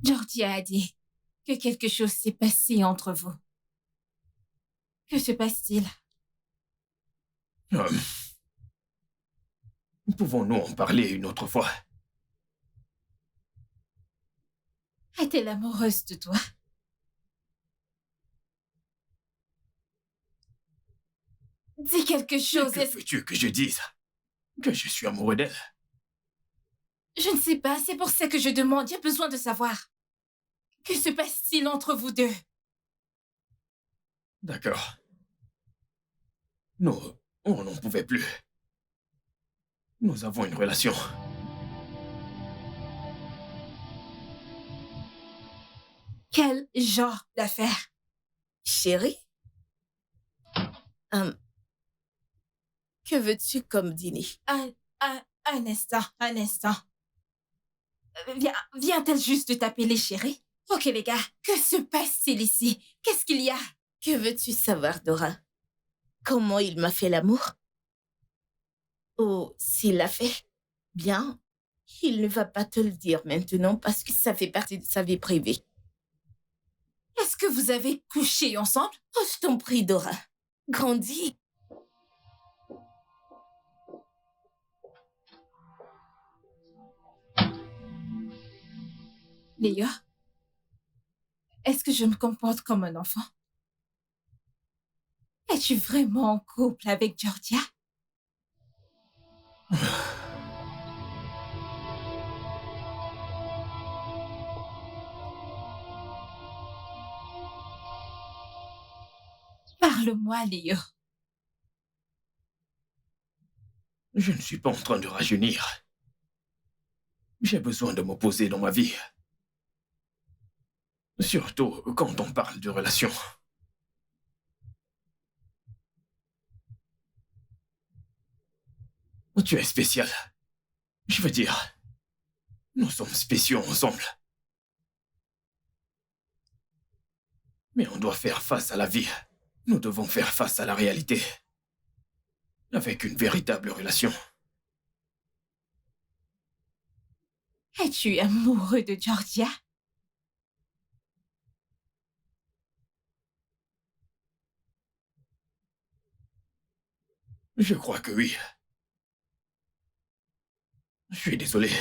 Speaker 2: Georgia a dit que quelque chose s'est passé entre vous. Que se passe-t-il?
Speaker 6: Pouvons-nous en parler une autre fois?
Speaker 2: Est-elle amoureuse de toi? Dis quelque chose.
Speaker 6: Que veux-tu que je dise? Que je suis amoureux d'elle?
Speaker 2: Je ne sais pas, c'est pour ça que je demande. J'ai besoin de savoir. Que se passe-t-il entre vous deux?
Speaker 6: D'accord. Non, on n'en pouvait plus. Nous avons une relation.
Speaker 2: Quel genre d'affaires?
Speaker 7: Chérie? Que veux-tu comme dîner?
Speaker 2: Un instant. Vient-elle juste de t'appeler chérie? Ok les gars, que se passe-t-il ici? Qu'est-ce qu'il y a?
Speaker 7: Que veux-tu savoir, Dora? Comment il m'a fait l'amour? Ou s'il l'a fait? Bien, il ne va pas te le dire maintenant parce que ça fait partie de sa vie privée.
Speaker 2: Est-ce que vous avez couché ensemble?
Speaker 7: Oh, je t'en prie, Dora. Grandis.
Speaker 2: Léa, est-ce que je me comporte comme un enfant? Es-tu vraiment en couple avec Georgia? Parle-moi, Léo.
Speaker 6: Je ne suis pas en train de rajeunir. J'ai besoin de m'opposer dans ma vie. Surtout quand on parle de relations. Tu es spécial. Je veux dire, nous sommes spéciaux ensemble. Mais on doit faire face à la vie. Nous devons faire face à la réalité. Avec une véritable relation.
Speaker 2: Es-tu amoureux de Georgia?
Speaker 6: Je crois que oui. Je suis désolé.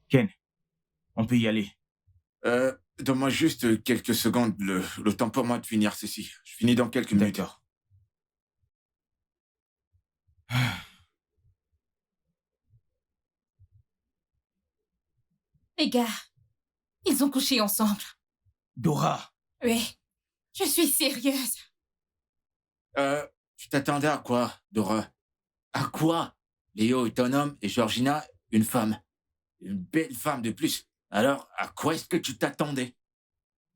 Speaker 4: Ken, on peut y aller.
Speaker 3: Donne-moi juste quelques secondes, le temps pour moi de finir ceci. Je finis dans quelques minutes.
Speaker 4: D'accord.
Speaker 2: Les gars, ils ont couché ensemble.
Speaker 4: Dora,
Speaker 2: Oui, je suis sérieuse.
Speaker 3: Tu t'attendais à quoi, Dora? À quoi? Léo est un homme et Georgina, une femme. Une belle femme de plus. Alors, à quoi est-ce que tu t'attendais?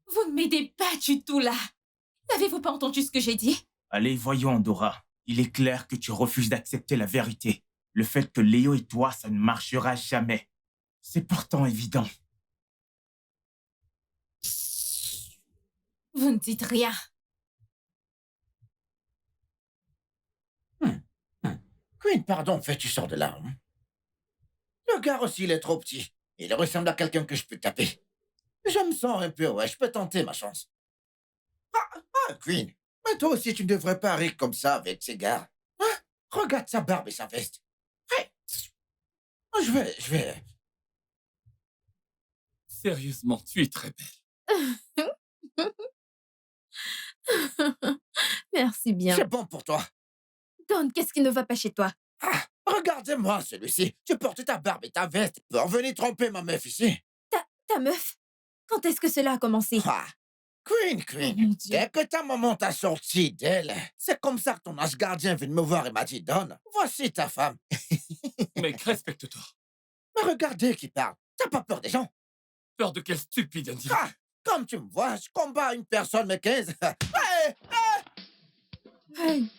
Speaker 2: Vous ne m'aidez pas du tout là. N'avez-vous pas entendu ce que j'ai dit?
Speaker 4: allez, voyons, Dora. Il est clair que tu refuses d'accepter la vérité. Le fait que Léo et toi, ça ne marchera jamais. C'est pourtant évident.
Speaker 2: Vous ne dites rien.
Speaker 5: Queen, pardon, fais, tu sors de là. Hein? Le gars aussi, il est trop petit. Il ressemble à quelqu'un que je peux taper. Je me sens un peu, ouais, je peux tenter ma chance. Queen, mais toi aussi, tu ne devrais pas rire comme ça avec ces gars. Hein? Regarde sa barbe et sa veste. Hey. Je vais...
Speaker 6: Sérieusement, tu es très belle.
Speaker 8: Merci bien.
Speaker 5: C'est bon pour toi.
Speaker 8: Don, qu'est-ce qui ne va pas chez toi?
Speaker 5: Regardez-moi, celui-ci. Tu portes ta barbe et ta veste pour venir tromper ma meuf ici.
Speaker 8: Ta meuf? Quand est-ce que cela a commencé?
Speaker 5: Queen,
Speaker 2: Oh, mon Dieu.
Speaker 5: dès que ta maman t'a sorti d'elle, c'est comme ça que ton ange gardien vient me voir et m'a dit, Don, voici ta femme.
Speaker 6: Mec, respecte-toi.
Speaker 5: Mais regardez qui parle. T'as pas peur des gens?
Speaker 6: Peur de quel stupide individu.
Speaker 5: Comme tu me vois, je combats une personne, mais 15. Hey!
Speaker 8: Hey.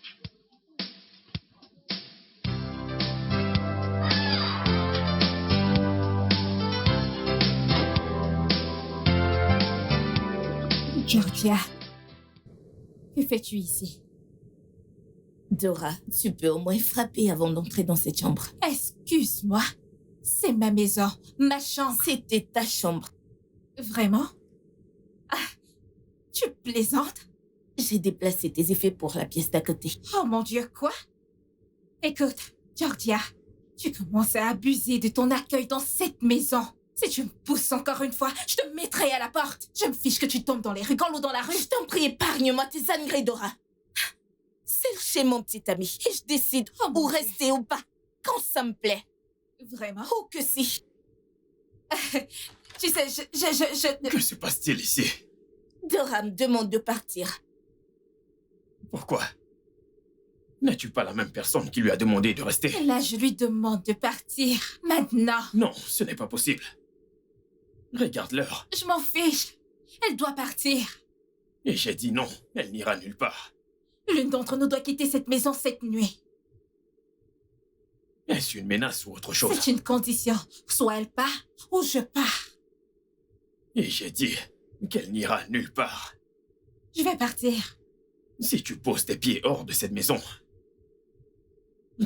Speaker 2: Georgia, que fais-tu ici?
Speaker 7: Dora, tu peux au moins frapper avant d'entrer dans cette chambre.
Speaker 2: Excuse-moi, c'est ma maison, ma chambre.
Speaker 7: C'était ta chambre.
Speaker 2: Vraiment? Ah, tu plaisantes?
Speaker 7: J'ai déplacé tes effets pour la pièce d'à côté.
Speaker 2: Oh mon Dieu, quoi? Écoute, Georgia, tu commences à abuser de ton accueil dans cette maison.
Speaker 7: Si tu me pousses encore une fois, je te mettrai à la porte. Je me fiche que tu tombes dans les rues, quand l'eau dans la rue. Je t'en prie, épargne-moi tes âneries, Dora. C'est chez mon petit ami et je décide où rester ou pas, quand ça me plaît.
Speaker 2: Vraiment?
Speaker 7: Oh que si. Tu sais, je...
Speaker 6: Que se passe-t-il ici?
Speaker 7: Dora me demande de partir.
Speaker 6: Pourquoi? N'es-tu pas la même personne qui lui a demandé de rester?
Speaker 2: Et là, je lui demande de partir. Maintenant.
Speaker 6: Non, ce n'est pas possible. Regarde l'heure.
Speaker 2: Je m'en fiche. Elle doit partir.
Speaker 6: Et j'ai dit non, elle n'ira nulle part.
Speaker 2: L'une d'entre nous doit quitter cette maison cette nuit.
Speaker 6: Est-ce une menace ou autre chose?
Speaker 2: C'est une condition. Soit elle part, ou je pars.
Speaker 6: Et j'ai dit qu'elle n'ira nulle part.
Speaker 2: Je vais partir.
Speaker 6: Si tu poses tes pieds hors de cette maison,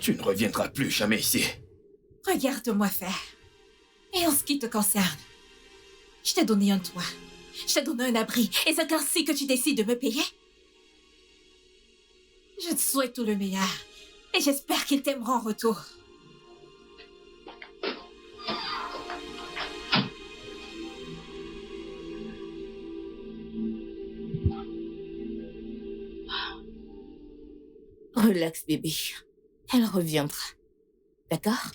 Speaker 6: tu ne reviendras plus jamais ici.
Speaker 2: Regarde-moi faire. Et en ce qui te concerne, je t'ai donné un toit. Je t'ai donné un abri. Et c'est ainsi que tu décides de me payer? Je te souhaite tout le meilleur. Et j'espère qu'il t'aimera en retour.
Speaker 7: Relax, bébé. Elle reviendra. D'accord?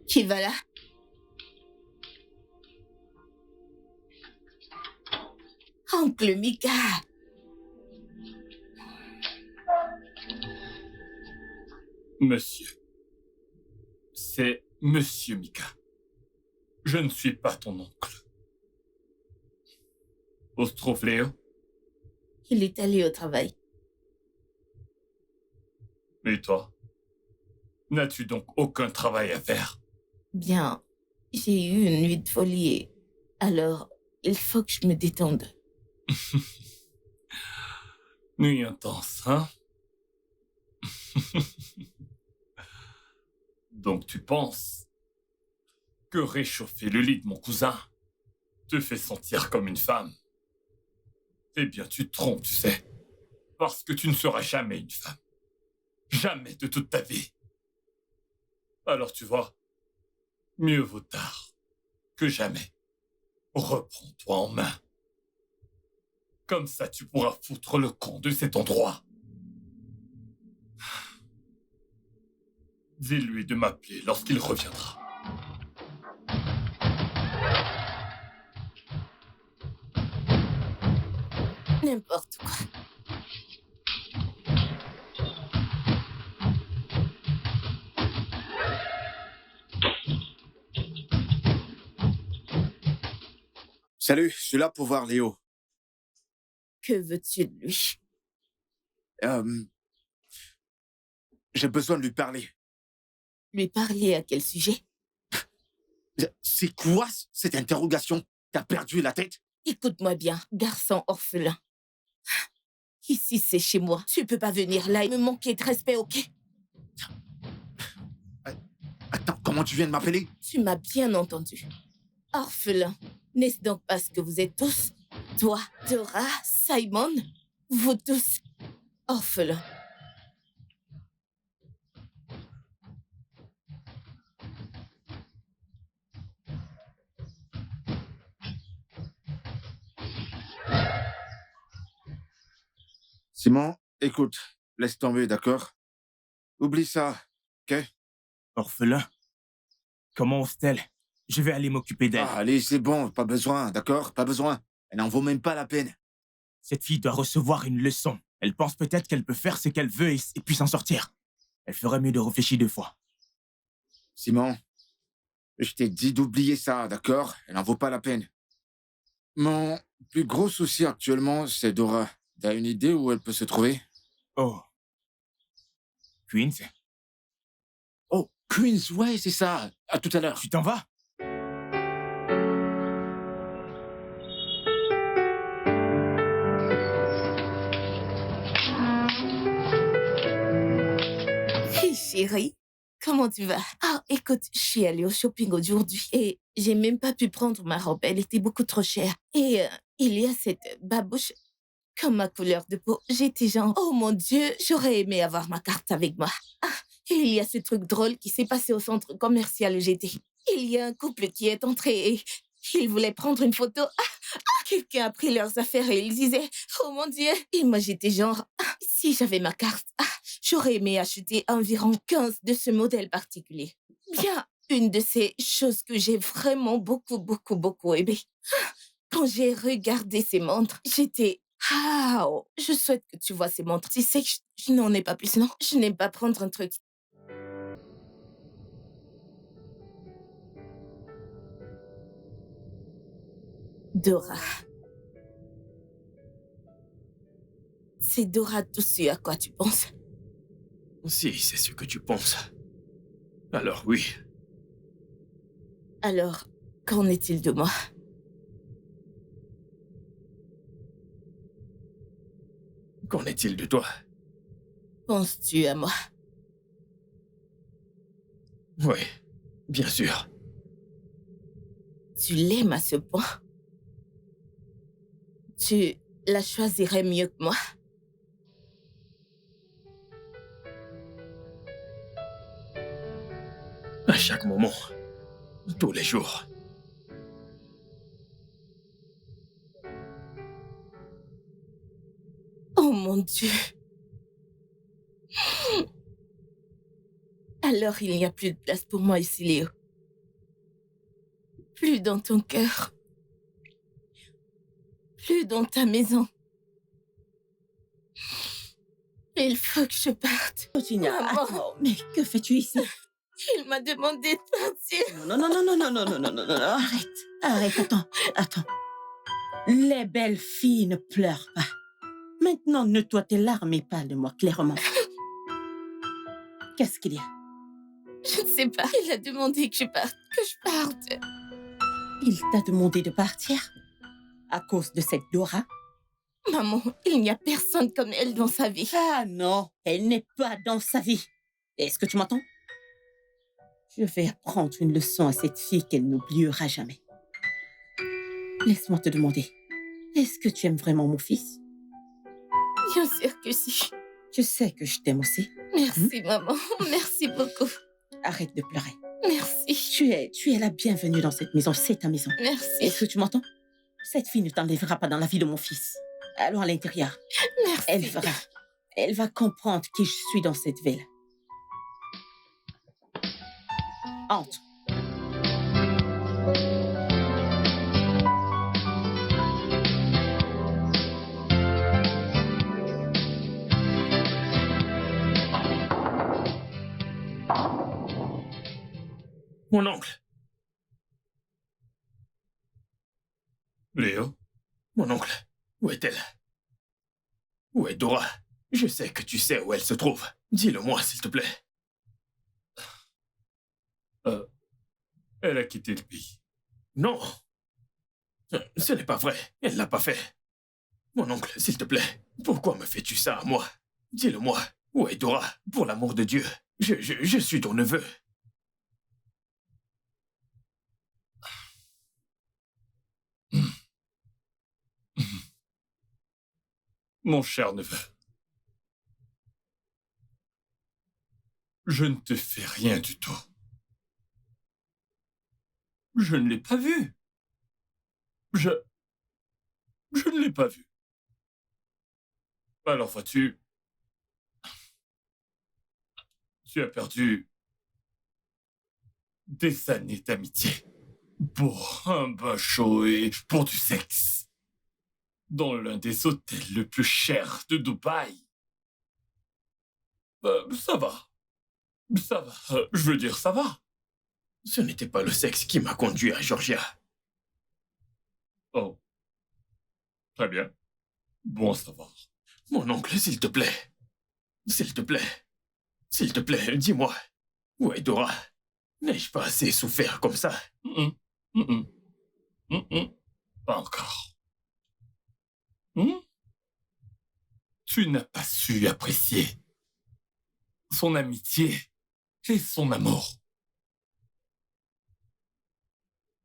Speaker 7: Qui va là? Oncle Mika.
Speaker 10: Monsieur. C'est Monsieur Mika. Je ne suis pas ton oncle. Où se trouve Léo?
Speaker 7: Il est allé au travail.
Speaker 10: Et toi? N'as-tu donc aucun travail à faire?
Speaker 7: Bien, j'ai eu une nuit de folie et alors il faut que je me détende.
Speaker 10: Nuit intense, hein? Donc tu penses que réchauffer le lit de mon cousin te fait sentir comme une femme? Eh bien, tu te trompes, tu sais. Parce que tu ne seras jamais une femme. Jamais de toute ta vie. Alors tu vois, mieux vaut tard que jamais. Reprends-toi en main. Comme ça, tu pourras foutre le camp de cet endroit. Dis-lui de m'appeler lorsqu'il reviendra.
Speaker 7: N'importe quoi.
Speaker 3: Salut, je suis là pour voir Léo.
Speaker 7: Que veux-tu de lui?
Speaker 3: J'ai besoin de lui parler.
Speaker 7: Lui parler à quel sujet?
Speaker 3: C'est quoi cette interrogation? T'as perdu la tête?
Speaker 7: Écoute-moi bien, garçon orphelin. Ici, c'est chez moi. Tu peux pas venir là et me manquer de respect, ok?
Speaker 3: Attends, comment tu viens de m'appeler?
Speaker 7: Tu m'as bien entendu. Orphelin, n'est-ce donc pas ce que vous êtes tous? Toi, Dora, Simon, vous tous, orphelins.
Speaker 3: Simon, écoute, laisse tomber, d'accord? Oublie ça, ok?
Speaker 4: Orphelin? Comment ose-t-elle? Je vais aller m'occuper d'elle.
Speaker 3: Ah, allez, c'est bon, pas besoin, d'accord? Pas besoin. Elle n'en vaut même pas la peine.
Speaker 4: Cette fille doit recevoir une leçon. Elle pense peut-être qu'elle peut faire ce qu'elle veut et puis s'en sortir. Elle ferait mieux de réfléchir 2 fois.
Speaker 3: Simon, je t'ai dit d'oublier ça, d'accord? Elle n'en vaut pas la peine. Mon plus gros souci actuellement, c'est Dora. T'as une idée où elle peut se trouver?
Speaker 4: Oh. Queens,
Speaker 3: Oh, Queens, ouais, c'est ça. À tout à l'heure.
Speaker 4: tu t'en vas?
Speaker 7: Hey chérie, comment tu vas? Ah, écoute, je suis allée au shopping aujourd'hui et j'ai même pas pu prendre ma robe. Elle était beaucoup trop chère. Et il y a cette babouche comme ma couleur de peau, j'étais genre, oh mon Dieu, j'aurais aimé avoir ma carte avec moi. Ah, et il y a ce truc drôle qui s'est passé au centre commercial où j'étais. Il y a un couple qui est entré et ils voulaient prendre une photo. Quelqu'un a pris leurs affaires et ils disaient, oh mon Dieu. Et moi, j'étais genre, si j'avais ma carte, j'aurais aimé acheter environ 15 de ce modèle particulier. Bien, une de ces choses que j'ai vraiment beaucoup aimé. Quand j'ai regardé ces montres, j'étais, wow, je souhaite que tu vois ces montres. Tu sais que je n'en ai pas plus, non? Je n'aime pas prendre un truc. Dora. C'est Dora tout ce à quoi tu penses.
Speaker 6: Si c'est ce que tu penses, alors oui.
Speaker 7: Alors, qu'en est-il de moi?
Speaker 6: Qu'en est-il de toi?
Speaker 7: Penses-tu à moi?
Speaker 6: Oui, bien sûr.
Speaker 7: Tu l'aimes à ce point? Tu la choisirais mieux que moi?
Speaker 6: À chaque moment, tous les jours.
Speaker 7: Oh mon Dieu. Alors il n'y a plus de place pour moi ici, Léo. Plus dans ton cœur. Plus dans ta maison. Il faut que je parte.
Speaker 9: Georgina,
Speaker 7: Maman.
Speaker 9: attends, mais que fais-tu ici?
Speaker 7: Il m'a demandé de partir.
Speaker 9: Non, arrête, attends. Les belles filles ne pleurent pas. Maintenant, nettoie tes larmes et parle-moi clairement. Qu'est-ce qu'il y a?
Speaker 7: Je ne sais pas. Il a demandé que je parte.
Speaker 9: Il t'a demandé de partir? À cause de cette Dora?
Speaker 7: Maman, il n'y a personne comme elle dans sa vie.
Speaker 9: Ah non, elle n'est pas dans sa vie. Est-ce que tu m'entends? Je vais apprendre une leçon à cette fille qu'elle n'oubliera jamais. Laisse-moi te demander, est-ce que tu aimes vraiment mon fils?
Speaker 7: Bien sûr que si.
Speaker 9: Tu sais que je t'aime aussi.
Speaker 7: Merci, maman. Merci beaucoup.
Speaker 9: Arrête de pleurer.
Speaker 7: Merci.
Speaker 9: Tu es la bienvenue dans cette maison, c'est ta maison.
Speaker 7: Merci.
Speaker 9: Est-ce que tu m'entends? Cette fille ne t'enlèvera pas dans la vie de mon fils. Allons à l'intérieur.
Speaker 7: Merci.
Speaker 9: Elle va comprendre qui je suis dans cette ville. Entre.
Speaker 6: Mon oncle.
Speaker 10: Léo?
Speaker 6: Mon oncle, où est-elle? Où est Dora? Je sais que tu sais où elle se trouve. Dis-le-moi, s'il te plaît.
Speaker 10: Elle a quitté le pays.
Speaker 6: Non. Ce n'est pas vrai. Elle l'a pas fait. Mon oncle, s'il te plaît, pourquoi me fais-tu ça à moi? Dis-le-moi. Où est Dora? Pour l'amour de Dieu. Je suis ton neveu.
Speaker 10: Mon cher neveu, je ne te fais rien du tout. Je ne l'ai pas vue. Je ne l'ai pas vue. Alors vois-tu, tu as perdu des années d'amitié pour un bain chaud et pour du sexe dans l'un des hôtels le plus cher de Dubaï. Ça va. Ça va. Je veux dire, ça va.
Speaker 6: Ce n'était pas le sexe qui m'a conduit à Georgia.
Speaker 10: Oh. Très bien. Bon à savoir.
Speaker 6: Mon oncle, s'il te plaît. S'il te plaît. S'il te plaît, dis-moi. Où est Dora? N'ai-je pas assez souffert comme ça?
Speaker 10: Pas encore. Tu n'as pas su apprécier son amitié et son amour.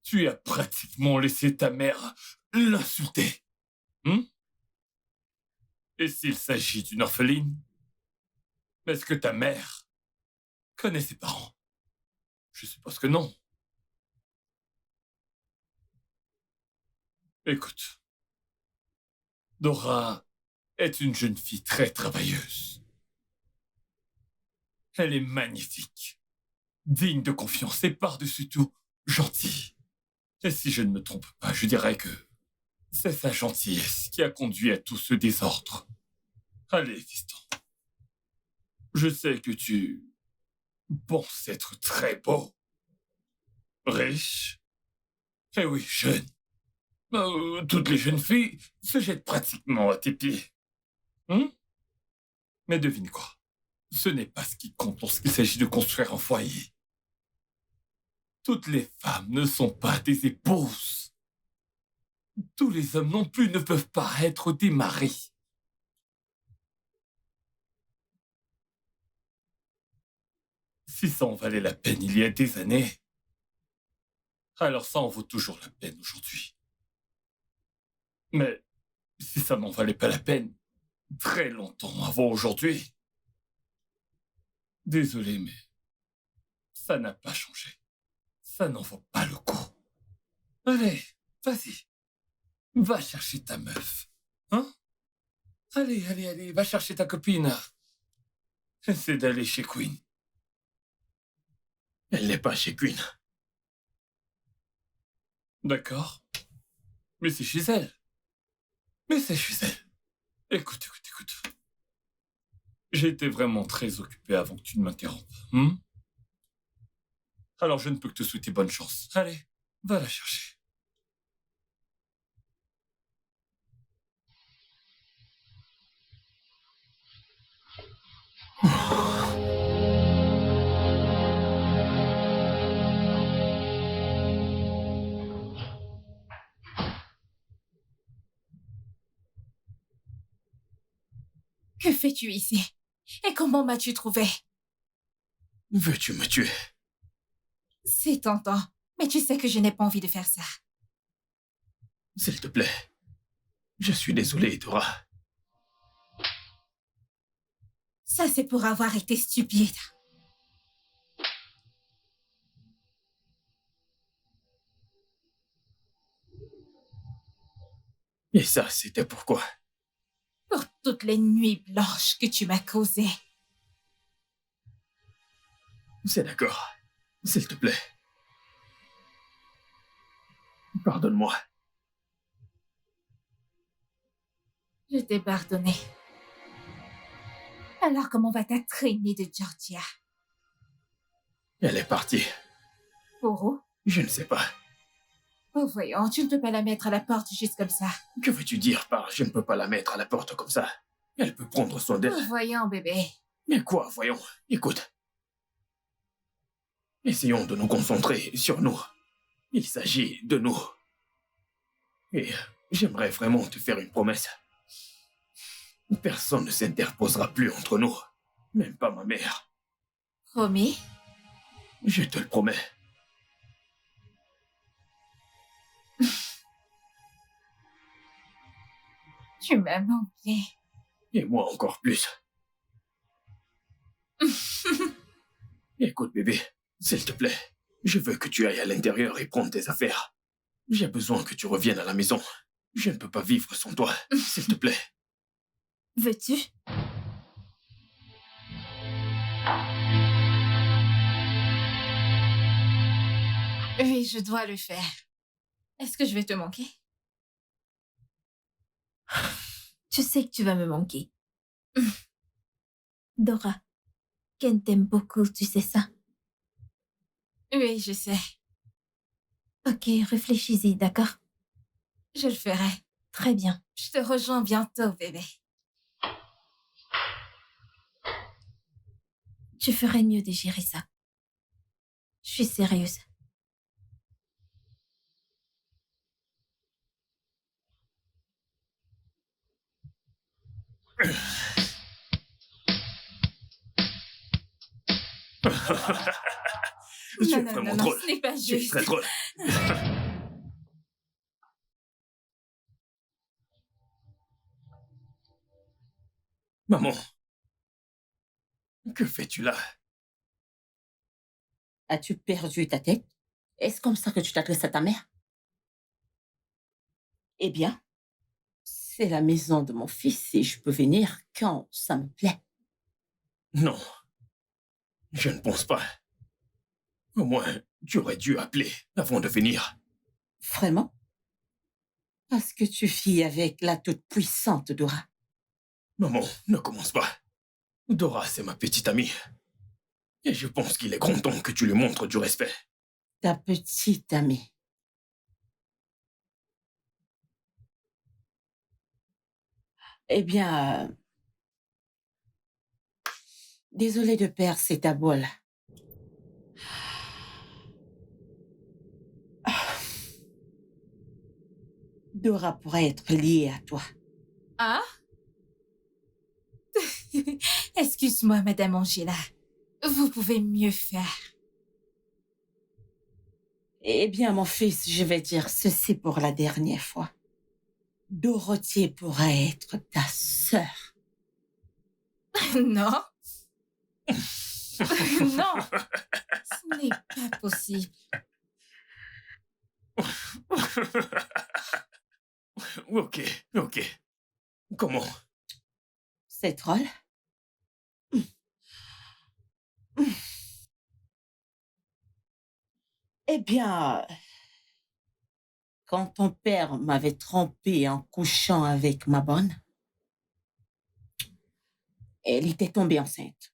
Speaker 10: Tu as pratiquement laissé ta mère l'insulter. Et s'il s'agit d'une orpheline, est-ce que ta mère connaît ses parents? Je suppose que non. Écoute, Dora est une jeune fille très travailleuse. Elle est magnifique, digne de confiance et par-dessus tout, gentille. Et si je ne me trompe pas, je dirais que c'est sa gentillesse qui a conduit à tout ce désordre. Allez, fiston. Je sais que tu penses être très beau, riche, et oui, jeune. Toutes les jeunes filles se jettent pratiquement à tes pieds. Mais devine quoi? Ce n'est pas ce qui compte lorsqu'il s'agit de construire un foyer. Toutes les femmes ne sont pas des épouses. Tous les hommes non plus ne peuvent pas être des maris. Si ça en valait la peine il y a des années, alors ça en vaut toujours la peine aujourd'hui. Mais si ça n'en valait pas la peine, très longtemps avant aujourd'hui, désolé, mais ça n'a pas changé. Ça n'en vaut pas le coup. Allez, vas-y. Va chercher ta meuf. Hein? Allez, va chercher ta copine. Essaie d'aller chez Queen.
Speaker 6: Elle n'est pas chez Queen.
Speaker 10: D'accord. Mais c'est chez elle. Écoute. J'ai été vraiment très occupé avant que tu ne m'interrompes. Alors je ne peux que te souhaiter bonne chance. Allez, va la chercher.
Speaker 2: Que fais-tu ici? Et comment m'as-tu trouvé?
Speaker 6: Veux-tu me tuer?
Speaker 2: C'est tentant, mais tu sais que je n'ai pas envie de faire ça.
Speaker 6: S'il te plaît. Je suis désolé, Dora.
Speaker 2: Ça, c'est pour avoir été stupide.
Speaker 6: Et ça, c'était pourquoi?
Speaker 2: Pour toutes les nuits blanches que tu m'as causées.
Speaker 6: C'est d'accord. S'il te plaît. Pardonne-moi.
Speaker 2: Je t'ai pardonné. Alors comment va ta traînée de Georgia?
Speaker 6: Elle est partie.
Speaker 2: Pour où?
Speaker 6: Je ne sais pas.
Speaker 2: Oh voyons, tu ne peux pas la mettre à la porte juste comme ça.
Speaker 6: Que veux-tu dire par « je ne peux pas la mettre à la porte comme ça »? Elle peut prendre soin d'elle.
Speaker 2: Oh voyons, bébé.
Speaker 6: Mais quoi, voyons? Écoute. Essayons de nous concentrer sur nous. Il s'agit de nous. Et j'aimerais vraiment te faire une promesse. Personne ne s'interposera plus entre nous. Même pas ma mère.
Speaker 2: Promis?
Speaker 6: Je te le promets.
Speaker 2: Tu m'as manqué.
Speaker 6: Et moi encore plus. Écoute, bébé, s'il te plaît, je veux que tu ailles à l'intérieur et prendre tes affaires. J'ai besoin que tu reviennes à la maison. Je ne peux pas vivre sans toi, s'il te plaît.
Speaker 8: Veux-tu?
Speaker 2: Oui, je dois le faire. Est-ce que je vais te manquer?
Speaker 8: Tu sais que tu vas me manquer. Dora, Ken t'aime beaucoup, tu sais ça?
Speaker 2: Oui, je sais.
Speaker 8: Ok, réfléchis-y, d'accord?
Speaker 2: Je le ferai.
Speaker 8: Très bien.
Speaker 2: Je te rejoins bientôt, bébé.
Speaker 8: Tu ferais mieux de gérer ça. Je suis sérieuse.
Speaker 2: Non, ce n'est pas
Speaker 6: Je suis
Speaker 2: juste.
Speaker 6: très drôle. Maman, que fais-tu là?
Speaker 9: As-tu perdu ta tête? Est-ce comme ça que tu t'adresses à ta mère? Eh bien, c'est la maison de mon fils et je peux venir quand ça me plaît.
Speaker 6: Non, je ne pense pas. Au moins, tu aurais dû appeler avant de venir.
Speaker 9: Vraiment? Parce que tu vis avec la toute-puissante Dora.
Speaker 6: Maman, ne commence pas. Dora, c'est ma petite amie. Et je pense qu'il est grand temps que tu lui montres du respect.
Speaker 9: Ta petite amie. Eh bien, désolé de perdre cet abol. Dora pourrait être liée à toi.
Speaker 2: Ah? Excuse-moi, Madame Angela. Vous pouvez mieux faire.
Speaker 9: Eh bien, mon fils, je vais dire ceci pour la dernière fois. Dorothée pourrait être ta sœur.
Speaker 2: Non. Non. Ce n'est pas possible.
Speaker 6: Ok. Comment?
Speaker 9: C'est drôle. Eh bien, quand ton père m'avait trompé en couchant avec ma bonne, elle était tombée enceinte.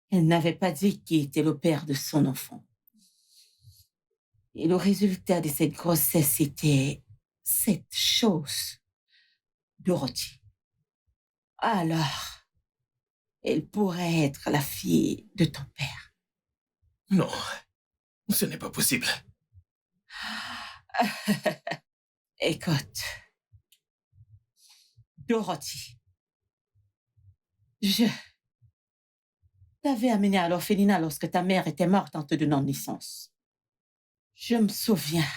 Speaker 9: Elle n'avait pas dit qui était le père de son enfant. Et le résultat de cette grossesse était cette chose, Dorothée. Alors, elle pourrait être la fille de ton père.
Speaker 6: Non, ce n'est pas possible.
Speaker 9: Écoute, Dorothée, je t'avais amenée à l'orphelinat lorsque ta mère était morte en te donnant naissance. Je me souviens,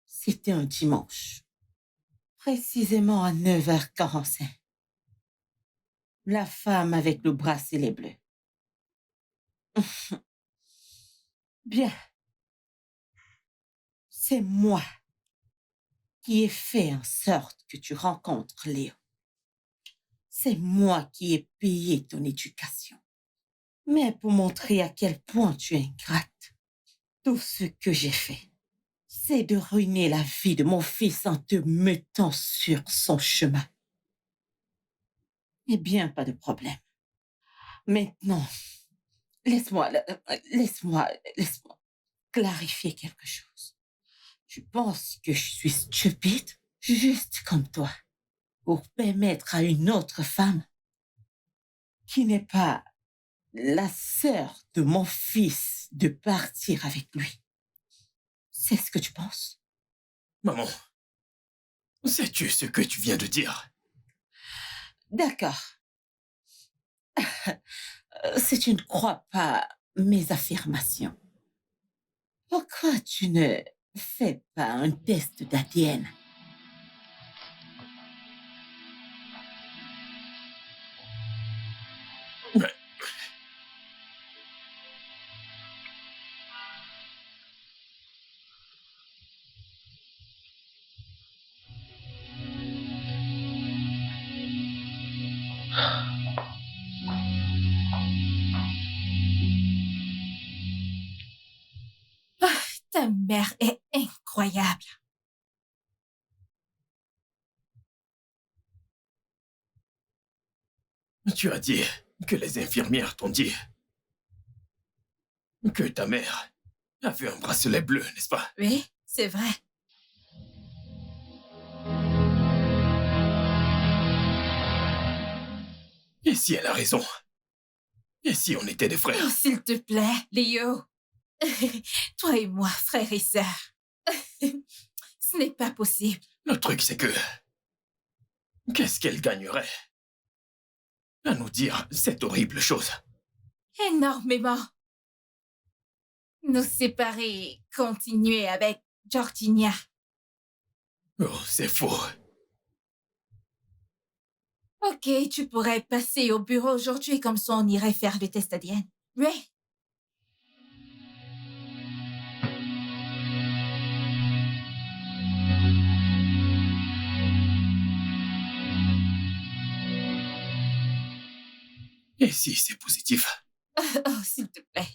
Speaker 9: c'était un dimanche, précisément à 9h45. La femme avec le bracelet bleu. Bien, c'est moi qui ai fait en sorte que tu rencontres Léo. C'est moi qui ai payé ton éducation. Mais pour montrer à quel point tu es ingrate, tout ce que j'ai fait, c'est de ruiner la vie de mon fils en te mettant sur son chemin. Eh bien, pas de problème. Maintenant, laisse-moi clarifier quelque chose. Tu penses que je suis stupide, juste comme toi, pour permettre à une autre femme qui n'est pas la sœur de mon fils de partir avec lui. C'est ce que tu penses?
Speaker 6: Maman, sais-tu ce que tu viens de dire?
Speaker 9: D'accord. Si tu ne crois pas mes affirmations, pourquoi tu ne fais pas un test d'ADN?
Speaker 2: Ta mère est incroyable.
Speaker 6: Tu as dit que les infirmières t'ont dit que ta mère avait un bracelet bleu, n'est-ce pas?
Speaker 2: Oui, c'est vrai.
Speaker 6: Et si elle a raison? Et si on était des frères?
Speaker 2: Oh, s'il te plaît, Léo. Toi et moi, frères et sœurs. Ce n'est pas possible.
Speaker 6: Le truc, c'est que... Qu'est-ce qu'elle gagnerait à nous dire cette horrible chose?
Speaker 2: Énormément. Nous séparer, continuer avec Georgina.
Speaker 6: Oh, c'est faux.
Speaker 2: Ok, tu pourrais passer au bureau aujourd'hui, comme ça on irait faire le test ADN. Ray?
Speaker 6: Et si c'est positif?
Speaker 2: Oh, s'il te plaît.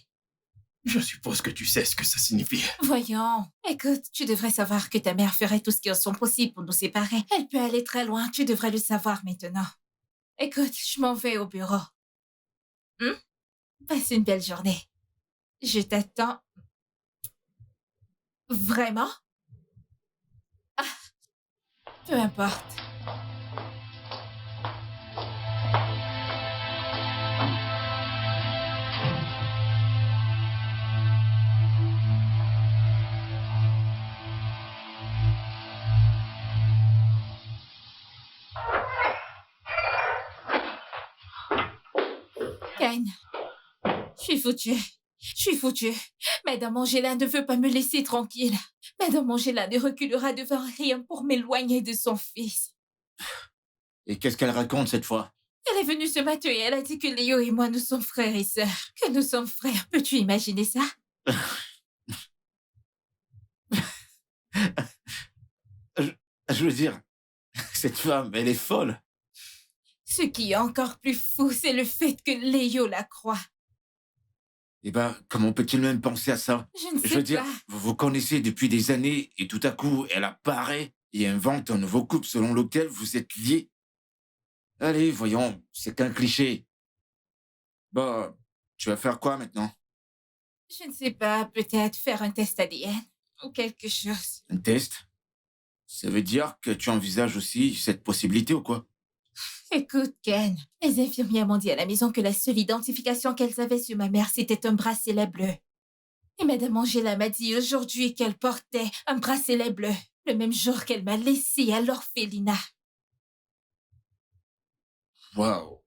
Speaker 6: Je suppose que tu sais ce que ça signifie.
Speaker 2: Voyons. Écoute, tu devrais savoir que ta mère ferait tout ce qui est en son possible pour nous séparer. Elle peut aller très loin, tu devrais le savoir maintenant. Écoute, je m'en vais au bureau. Passe une belle journée. Je t'attends. Vraiment? Ah, peu importe. Ken, je suis foutue. Je suis foutue. Madame Angela ne veut pas me laisser tranquille. Madame Angela ne reculera devant rien pour m'éloigner de son fils.
Speaker 3: Et qu'est-ce qu'elle raconte cette fois?
Speaker 2: Elle est venue ce matin et elle a dit que Léo et moi, nous sommes frères et sœurs. Que nous sommes frères. Peux-tu imaginer ça?
Speaker 3: Je veux dire, cette femme, elle est folle.
Speaker 2: Ce qui est encore plus fou, c'est le fait que Léo la croit.
Speaker 3: Eh ben, comment peut-il même penser à ça?
Speaker 2: Je ne sais
Speaker 3: Je veux dire,
Speaker 2: pas.
Speaker 3: vous vous connaissez depuis des années et tout à coup, elle apparaît et invente un nouveau couple selon lequel vous êtes liés. Allez, voyons, c'est qu'un cliché. Bah, tu vas faire quoi maintenant?
Speaker 2: Je ne sais pas, peut-être faire un test ADN ou quelque chose.
Speaker 3: Un test? Ça veut dire que tu envisages aussi cette possibilité ou quoi?
Speaker 2: Écoute, Ken, les infirmières m'ont dit à la maison que la seule identification qu'elles avaient sur ma mère, c'était un bracelet bleu. Et Madame Angela m'a dit aujourd'hui qu'elle portait un bracelet bleu, le même jour qu'elle m'a laissée à l'orphelinat.
Speaker 3: Waouh.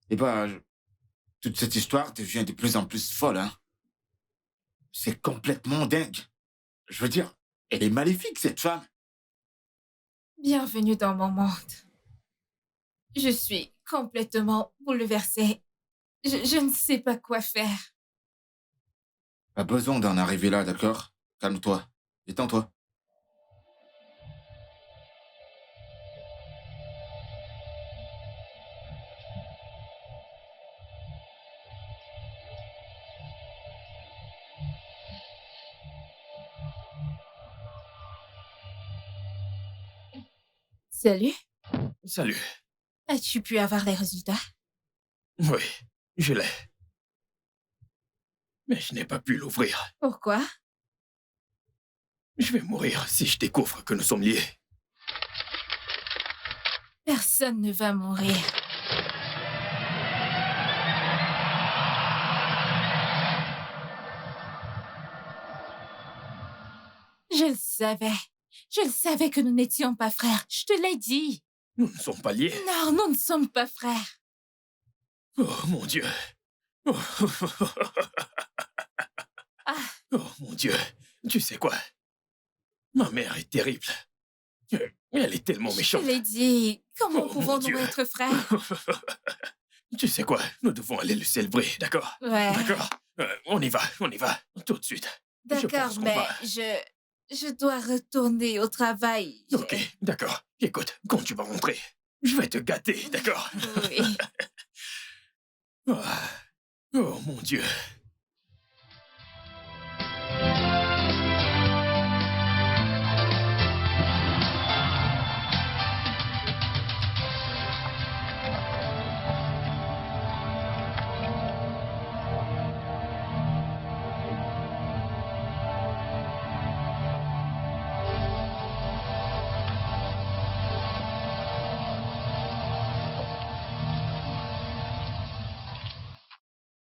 Speaker 3: Eh ben, toute cette histoire devient de plus en plus folle, hein. C'est complètement dingue. Je veux dire, elle est maléfique, cette femme.
Speaker 2: Bienvenue dans mon monde. Je suis complètement bouleversée. Je ne sais pas quoi faire.
Speaker 3: Pas besoin d'en arriver là, d'accord? Calme-toi. Détends-toi.
Speaker 2: Salut.
Speaker 6: Salut.
Speaker 2: As-tu pu avoir les résultats?
Speaker 6: Oui, je l'ai. Mais je n'ai pas pu l'ouvrir.
Speaker 2: Pourquoi?
Speaker 6: Je vais mourir si je découvre que nous sommes liés.
Speaker 2: Personne ne va mourir. Je le savais. Je le savais que nous n'étions pas frères. Je te l'ai dit.
Speaker 6: Nous ne sommes pas liés.
Speaker 2: Non, nous ne sommes pas frères.
Speaker 6: Oh mon Dieu. Oh,
Speaker 2: Ah,
Speaker 6: oh mon Dieu. Tu sais quoi? Ma mère est terrible. Elle est tellement
Speaker 2: je
Speaker 6: méchante.
Speaker 2: te l'ai dit. Comment
Speaker 6: Oh, mon
Speaker 2: pouvons-nous
Speaker 6: Dieu.
Speaker 2: être frères?
Speaker 6: Tu sais quoi? Nous devons aller le célébrer, d'accord?
Speaker 2: Ouais.
Speaker 6: D'accord. On y va, tout de suite. Je
Speaker 2: D'accord,
Speaker 6: pense qu'on
Speaker 2: mais
Speaker 6: va.
Speaker 2: je dois retourner au travail.
Speaker 6: Ok, d'accord. Écoute, quand tu vas rentrer, je vais te gâter, d'accord?
Speaker 2: Oui.
Speaker 6: Ah. Oh mon Dieu.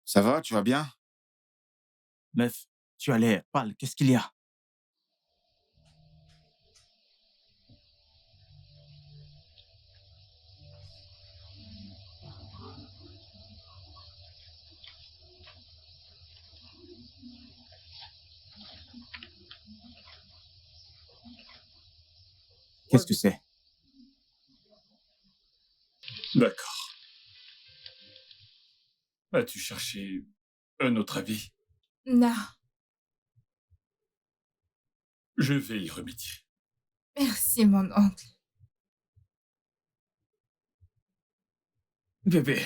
Speaker 3: Ça va, tu vas bien?
Speaker 4: Meuf, tu as l'air pâle. Qu'est-ce qu'il y a? Qu'est-ce que c'est?
Speaker 10: D'accord. As-tu cherché un autre avis?
Speaker 2: Non,
Speaker 10: Je vais y remédier.
Speaker 2: merci, mon oncle.
Speaker 6: Bébé.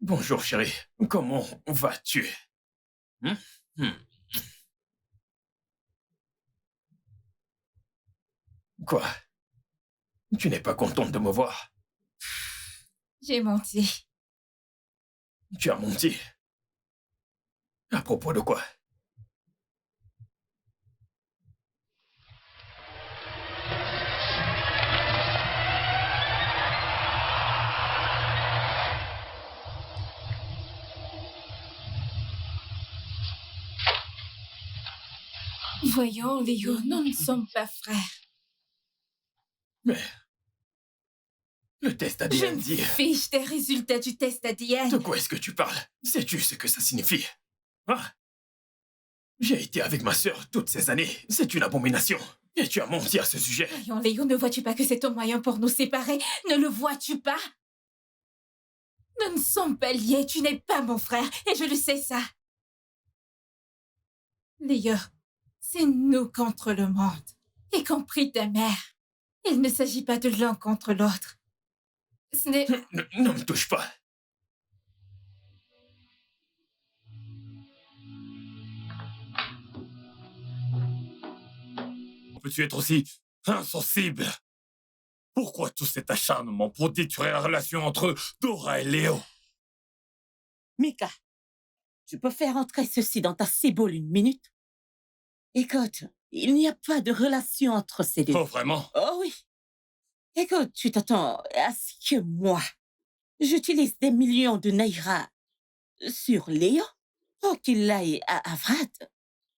Speaker 6: Bonjour, chérie. Comment vas-tu? Hmm? Hmm. Quoi? Tu n'es pas contente de me voir?
Speaker 2: J'ai menti.
Speaker 6: Tu as menti. À propos de quoi?
Speaker 2: Voyons, Léo, nous ne sommes pas frères.
Speaker 6: Mais... le test
Speaker 2: Je
Speaker 6: ADN
Speaker 2: me
Speaker 6: dit...
Speaker 2: fiche des résultats du test ADN.
Speaker 6: De quoi est-ce que tu parles? Sais-tu ce que ça signifie? Hein? J'ai été avec ma sœur toutes ces années. C'est une abomination. Et tu as menti à ce sujet.
Speaker 2: Voyons, Léo, ne vois-tu pas que c'est un moyen pour nous séparer? Ne le vois-tu pas? Nous ne sommes pas liés, tu n'es pas mon frère, et je le sais ça. Léo, c'est nous contre le monde, y compris ta mère. Il ne s'agit pas de l'un contre l'autre. Ce n'est...
Speaker 6: Ne me touche pas.
Speaker 10: Peux-tu être aussi insensible? Pourquoi tout cet acharnement pour détruire la relation entre Dora et Léo?
Speaker 9: Mika, tu peux faire entrer ceci dans ta ciboule une minute? Écoute, il n'y a pas de relation entre ces deux.
Speaker 10: Oh, vraiment?
Speaker 9: Oh oui. Écoute, tu t'attends à ce que moi, j'utilise des millions de naira sur Léo pour qu'il aille à Avrat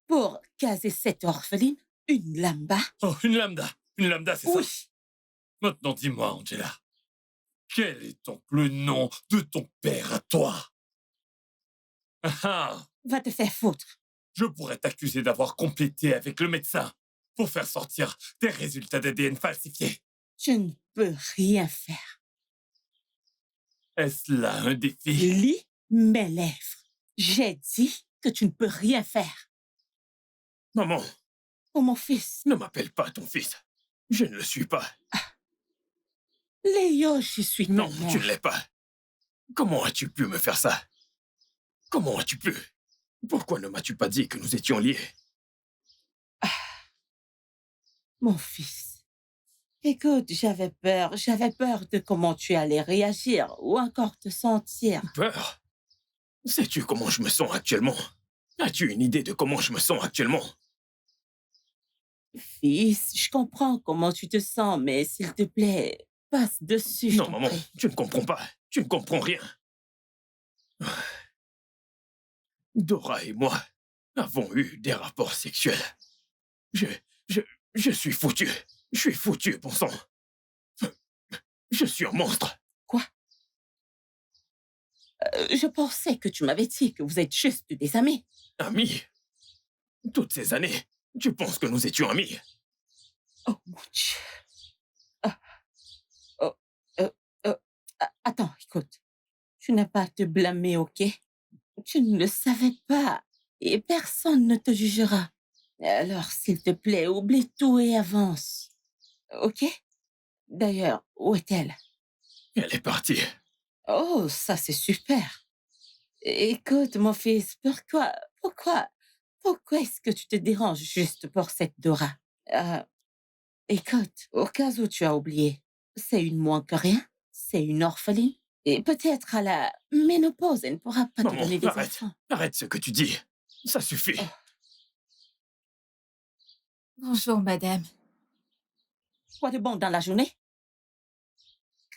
Speaker 9: pour caser cette orpheline, une lamba?
Speaker 10: Oh, une lambda. Une lambda, c'est
Speaker 9: Oui.
Speaker 10: ça? Maintenant, dis-moi, Angela. Quel est donc le nom de ton père à toi? Ah ah!
Speaker 9: Va te faire foutre.
Speaker 10: Je pourrais t'accuser d'avoir complété avec le médecin pour faire sortir des résultats d'ADN falsifiés.
Speaker 9: Je ne peux rien faire.
Speaker 10: Est-ce là un défi?
Speaker 9: Lis mes lèvres. J'ai dit que tu ne peux rien faire.
Speaker 6: Maman,
Speaker 9: Oh, mon fils.
Speaker 6: ne m'appelle pas ton fils. Je ne le suis pas.
Speaker 9: Léo, je suis ta
Speaker 6: Non,
Speaker 9: mère.
Speaker 6: tu ne l'es pas. Comment as-tu pu me faire ça? Comment as-tu pu? Pourquoi ne m'as-tu pas dit que nous étions liés?
Speaker 9: Mon fils. Écoute, j'avais peur de comment tu allais réagir ou encore te sentir.
Speaker 6: Peur? Sais-tu comment je me sens actuellement? As-tu une idée de comment je me sens actuellement?
Speaker 9: Fils, je comprends comment tu te sens, mais s'il te plaît, passe dessus. je
Speaker 6: Non,
Speaker 9: t'en
Speaker 6: maman,
Speaker 9: prie.
Speaker 6: tu ne comprends pas. Tu ne comprends rien. Dora et moi avons eu des rapports sexuels. Je suis foutu. Je suis foutu, bon sang. Je suis un monstre.
Speaker 9: Quoi? Je pensais que tu m'avais dit que vous êtes juste des amis.
Speaker 6: Amis? Toutes ces années, tu penses que nous étions amis?
Speaker 9: Oh mon Dieu. Ah. Oh, attends, écoute. Tu n'as pas à te blâmer, ok? Tu ne le savais pas et personne ne te jugera. Alors, s'il te plaît, oublie tout et avance. Ok? D'ailleurs, où est-elle?
Speaker 6: Elle est partie.
Speaker 9: Oh, ça c'est super. Écoute, mon fils, pourquoi est-ce que tu te déranges juste pour cette Dora? Écoute, au cas où tu as oublié, c'est une moins que rien, c'est une orpheline. Et peut-être à la ménopause, elle ne pourra pas te
Speaker 6: Maman,
Speaker 9: donner des
Speaker 6: arrête.
Speaker 9: enfants.
Speaker 6: Arrête ce que tu dis. Ça suffit.
Speaker 9: Oh.
Speaker 2: Bonjour, madame.
Speaker 9: Quoi de bon dans la journée?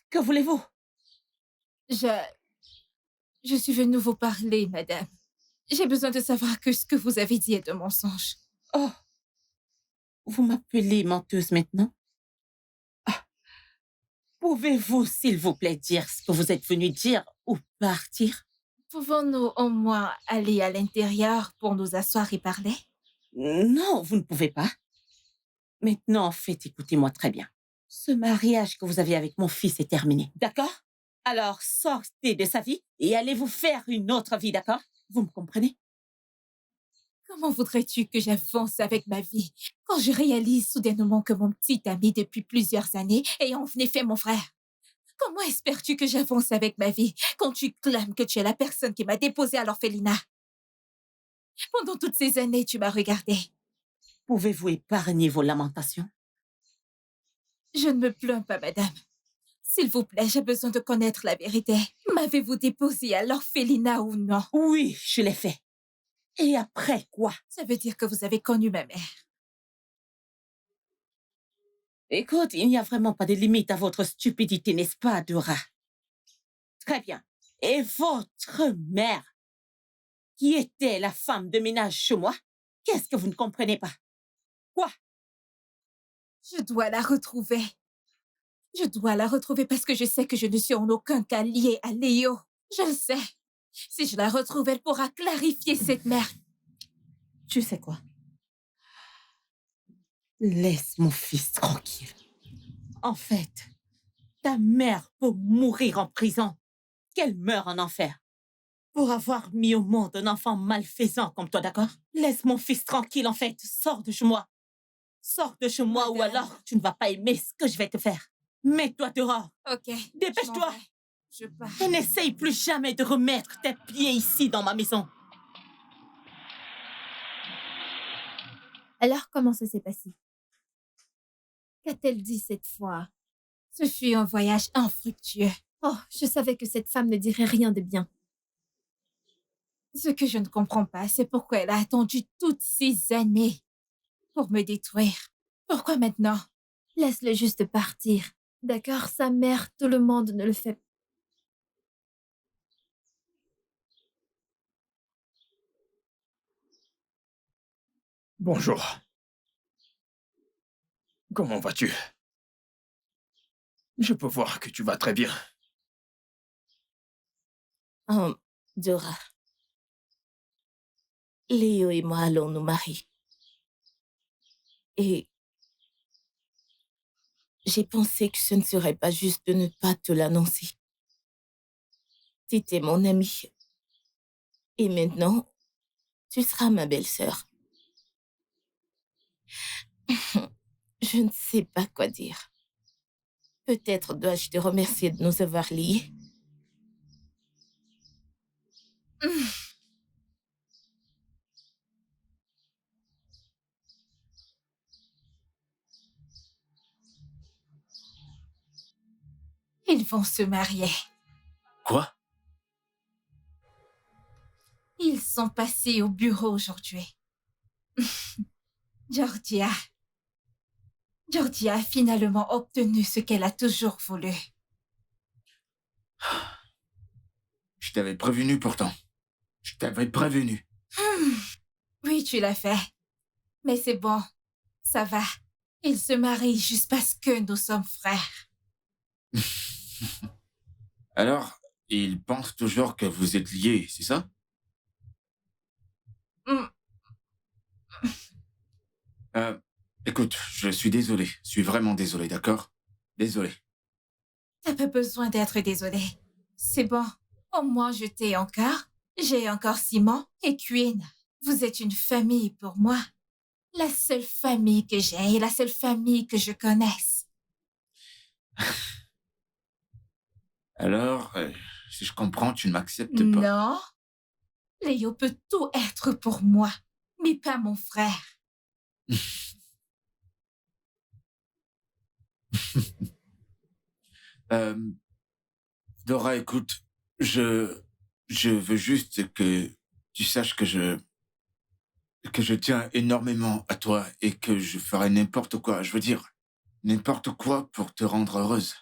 Speaker 9: Que voulez-vous?
Speaker 2: Je suis venue vous parler, madame. J'ai besoin de savoir que ce que vous avez dit est un mensonge.
Speaker 9: Oh, vous m'appelez menteuse maintenant? Pouvez-vous, s'il vous plaît, dire ce que vous êtes venu dire ou partir?
Speaker 2: Pouvons-nous au moins aller à l'intérieur pour nous asseoir et parler?
Speaker 9: Non, vous ne pouvez pas. Maintenant, en fait, écoutez-moi très bien. Ce mariage que vous avez avec mon fils est terminé, d'accord? Alors, sortez de sa vie et allez vous faire une autre vie, d'accord? Vous me comprenez?
Speaker 2: Comment voudrais-tu que j'avance avec ma vie quand je réalise soudainement que mon petit ami depuis plusieurs années est en effet mon frère? Comment espères-tu que j'avance avec ma vie quand tu clames que tu es la personne qui m'a déposée à l'orphelinat? Pendant toutes ces années, tu m'as regardé.
Speaker 9: Pouvez-vous épargner vos lamentations?
Speaker 2: Je ne me plains pas, madame. S'il vous plaît, j'ai besoin de connaître la vérité. M'avez-vous déposée à l'orphelinat ou non?
Speaker 9: Oui, je l'ai fait. Et après quoi?
Speaker 2: Ça veut dire que vous avez connu ma mère.
Speaker 9: Écoute, il n'y a vraiment pas de limite à votre stupidité, n'est-ce pas, Dora? Très bien. Et votre mère, qui était la femme de ménage chez moi, qu'est-ce que vous ne comprenez pas? Quoi?
Speaker 2: Je dois la retrouver. Je dois la retrouver parce que je sais que je ne suis en aucun cas liée à Léo. Je le sais. Si je la retrouve, elle pourra clarifier cette merde.
Speaker 9: Tu sais quoi? Laisse mon fils tranquille. En fait, ta mère peut mourir en prison, qu'elle meure en enfer, pour avoir mis au monde un enfant malfaisant comme toi, d'accord? Laisse mon fils tranquille, en fait. Sors de chez moi. Sors de chez moi ou alors tu ne vas pas aimer ce que je vais te faire. Mets-toi dehors.
Speaker 2: Ok.
Speaker 9: Dépêche-toi.
Speaker 2: Je pars.
Speaker 9: Et n'essaye plus jamais de remettre tes pieds ici dans ma maison.
Speaker 8: Alors, comment ça s'est passé? Qu'a-t-elle dit cette fois?
Speaker 2: Ce fut un voyage infructueux.
Speaker 8: Oh, je savais que cette femme ne dirait rien de bien.
Speaker 2: Ce que je ne comprends pas, c'est pourquoi elle a attendu toutes ces années pour me détruire. Pourquoi maintenant?
Speaker 8: Laisse-le juste partir. D'accord, sa mère, tout le monde ne le fait pas.
Speaker 6: Bonjour. Comment vas-tu? Je peux voir que tu vas très bien.
Speaker 7: Dora. Léo et moi allons nous marier. Et j'ai pensé que ce ne serait pas juste de ne pas te l'annoncer. T'étais mon amie. Et maintenant, tu seras ma belle-sœur. Je ne sais pas quoi dire. Peut-être dois-je te remercier de nous avoir liés.
Speaker 2: Ils vont se marier.
Speaker 3: Quoi?
Speaker 2: Ils sont passés au bureau aujourd'hui. Georgia a finalement obtenu ce qu'elle a toujours voulu.
Speaker 3: Je t'avais prévenu pourtant. Je t'avais prévenu.
Speaker 2: Oui, tu l'as fait. Mais c'est bon. Ça va. Ils se marient juste parce que nous sommes frères.
Speaker 3: Alors, il pense toujours que vous êtes liés, c'est ça? Écoute, je suis désolé. Je suis vraiment désolé, d'accord? Désolé.
Speaker 2: T'as pas besoin d'être désolé. C'est bon. Au moins, je t'ai encore. J'ai encore Simon et Queen. Vous êtes une famille pour moi. La seule famille que j'ai et la seule famille que je connaisse.
Speaker 3: Alors, si je comprends, tu ne m'acceptes pas.
Speaker 2: Non. Léo peut tout être pour moi, mais pas mon frère.
Speaker 3: Dora, écoute, je veux juste que tu saches que je tiens énormément à toi et que je ferai n'importe quoi. Je veux dire, n'importe quoi pour te rendre heureuse.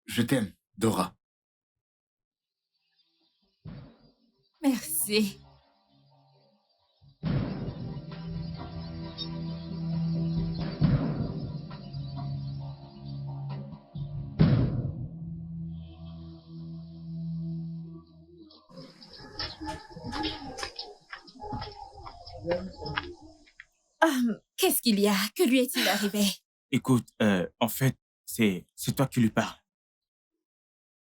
Speaker 3: Je t'aime, Dora.
Speaker 2: Merci. Qu'est-ce qu'il y a? Que lui est-il arrivé?
Speaker 4: Écoute, en fait, c'est toi qui lui parles.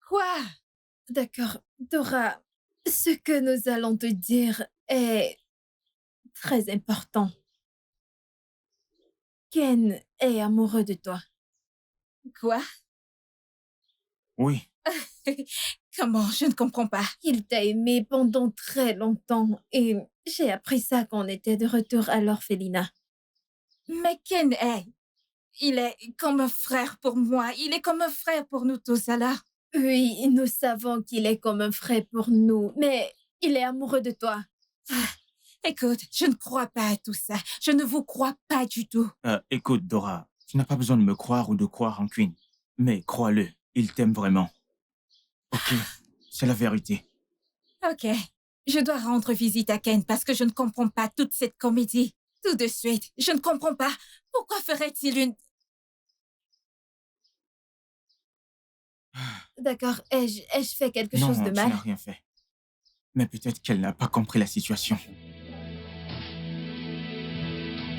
Speaker 2: Quoi?
Speaker 8: D'accord, Dora, ce que nous allons te dire est très important. Ken est amoureux de toi.
Speaker 2: Quoi?
Speaker 4: Oui,
Speaker 2: Comment? Je ne comprends pas.
Speaker 8: Il t'a aimé pendant très longtemps et j'ai appris ça quand on était de retour à l'orphelinat.
Speaker 2: Mais Ken est... Il est comme un frère pour moi. Il est comme un frère pour nous tous, alors.
Speaker 8: Oui, nous savons qu'il est comme un frère pour nous, mais il est amoureux de toi.
Speaker 2: Écoute, je ne crois pas à tout ça. Je ne vous crois pas du tout.
Speaker 4: écoute, Dora, tu n'as pas besoin de me croire ou de croire en Queen. Mais crois-le, il t'aime vraiment. Ok, c'est la vérité.
Speaker 2: Ok. Je dois rendre visite à Ken parce que je ne comprends pas toute cette comédie. Tout de suite, je ne comprends pas. Pourquoi ferait-il une...
Speaker 8: D'accord, ai-je fait quelque
Speaker 4: Non,
Speaker 8: chose de
Speaker 4: tu
Speaker 8: mal?
Speaker 4: n'as rien fait. Mais peut-être qu'elle n'a pas compris la situation.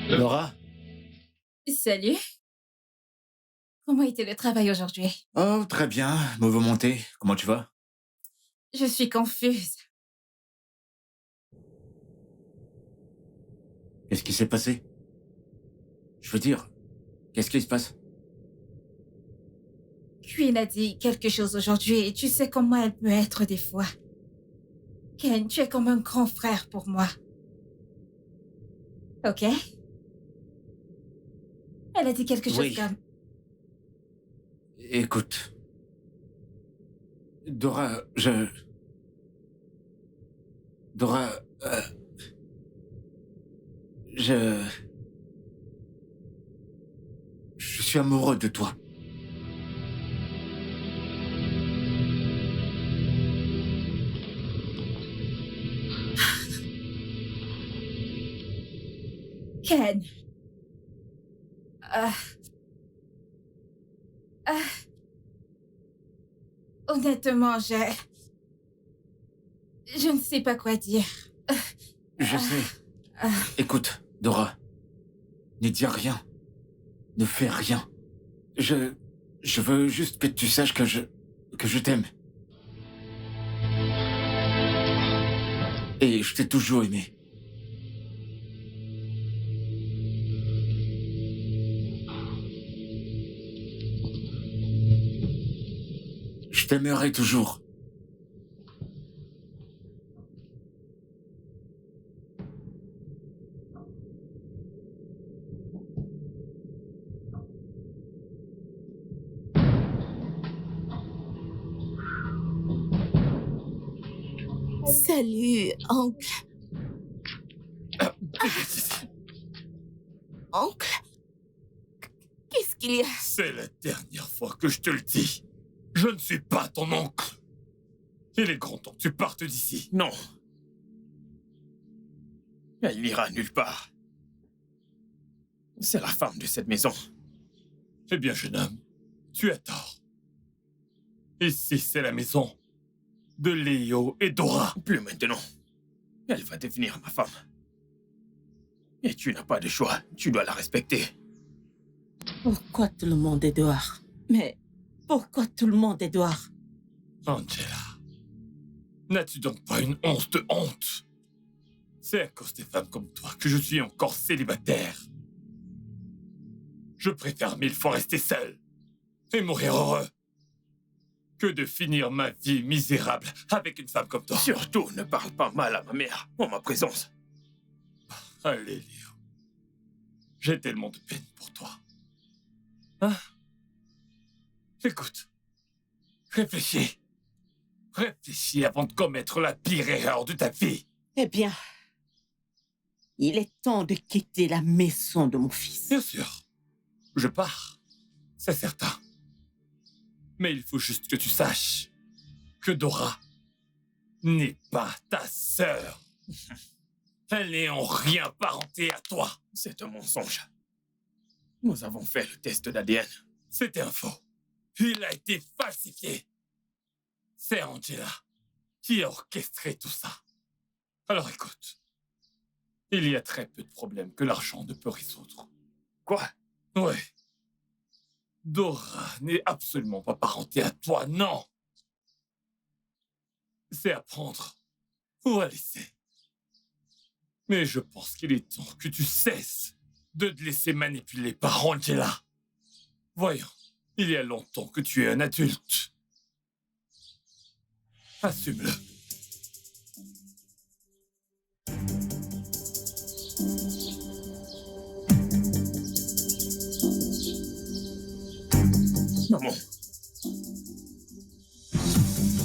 Speaker 3: Laura?
Speaker 2: Salut. Comment était le travail aujourd'hui?
Speaker 3: Oh, très bien. Nouveau monté. Comment tu vas?
Speaker 2: Je suis confuse.
Speaker 3: Qu'est-ce qui s'est passé? Je veux dire, qu'est-ce qui se passe?
Speaker 2: Queen a dit quelque chose aujourd'hui et tu sais comment elle peut être des fois. Ken, tu es comme un grand frère pour moi. Ok? Elle a dit quelque chose
Speaker 3: Oui.
Speaker 2: comme...
Speaker 3: Écoute. Dora, Dora, je suis amoureux de toi.
Speaker 2: Ken. Honnêtement, je ne sais pas quoi dire.
Speaker 3: Je sais. Écoute, Dora, ne dis rien. Ne fais rien. Je veux juste que tu saches que je t'aime. Et je t'ai toujours aimé. Je t'aimerai toujours.
Speaker 7: Salut, oncle. Oncle? Qu'est-ce qu'il y a?
Speaker 10: C'est la dernière fois que je te le dis. Je ne suis pas ton oncle. Il est grand temps que tu partes d'ici.
Speaker 6: Non. Elle n'ira nulle part. C'est la femme de cette maison.
Speaker 10: Eh bien, jeune homme, tu as tort. Ici, c'est la maison de Léo et Dora.
Speaker 6: Plus maintenant. Elle va devenir ma femme. Et tu n'as pas de choix. Tu dois la respecter.
Speaker 9: Pourquoi tout le monde est dehors? Mais pourquoi tout le monde est dehors?
Speaker 10: Angela, n'as-tu donc pas une once de honte? C'est à cause des femmes comme toi que je suis encore célibataire. Je préfère 1000 fois rester seul et mourir heureux que de finir ma vie misérable avec une femme comme toi.
Speaker 6: Surtout, ne parle pas mal à ma mère en ma présence.
Speaker 10: Allez, Léo. J'ai tellement de peine pour toi. Hein? Écoute. Réfléchis. Réfléchis avant de commettre la pire erreur de ta vie.
Speaker 9: Eh bien, il est temps de quitter la maison de mon fils.
Speaker 10: Bien sûr. Je pars. C'est certain. Mais il faut juste que tu saches que Dora n'est pas ta sœur. Elle n'est en rien parentée à toi.
Speaker 6: C'est un mensonge. Nous avons fait le test d'ADN.
Speaker 10: C'était un faux. Il a été falsifié. C'est Angela qui a orchestré tout ça. Alors écoute, Il y a très peu de problèmes que l'argent ne peut résoudre. Quoi? Ouais. Dora n'est absolument pas parentée à toi, non. C'est à prendre ou à laisser. Mais je pense qu'il est temps que tu cesses de te laisser manipuler par Angela. Voyons, il y a longtemps que tu es un adulte. Assume-le. Maman,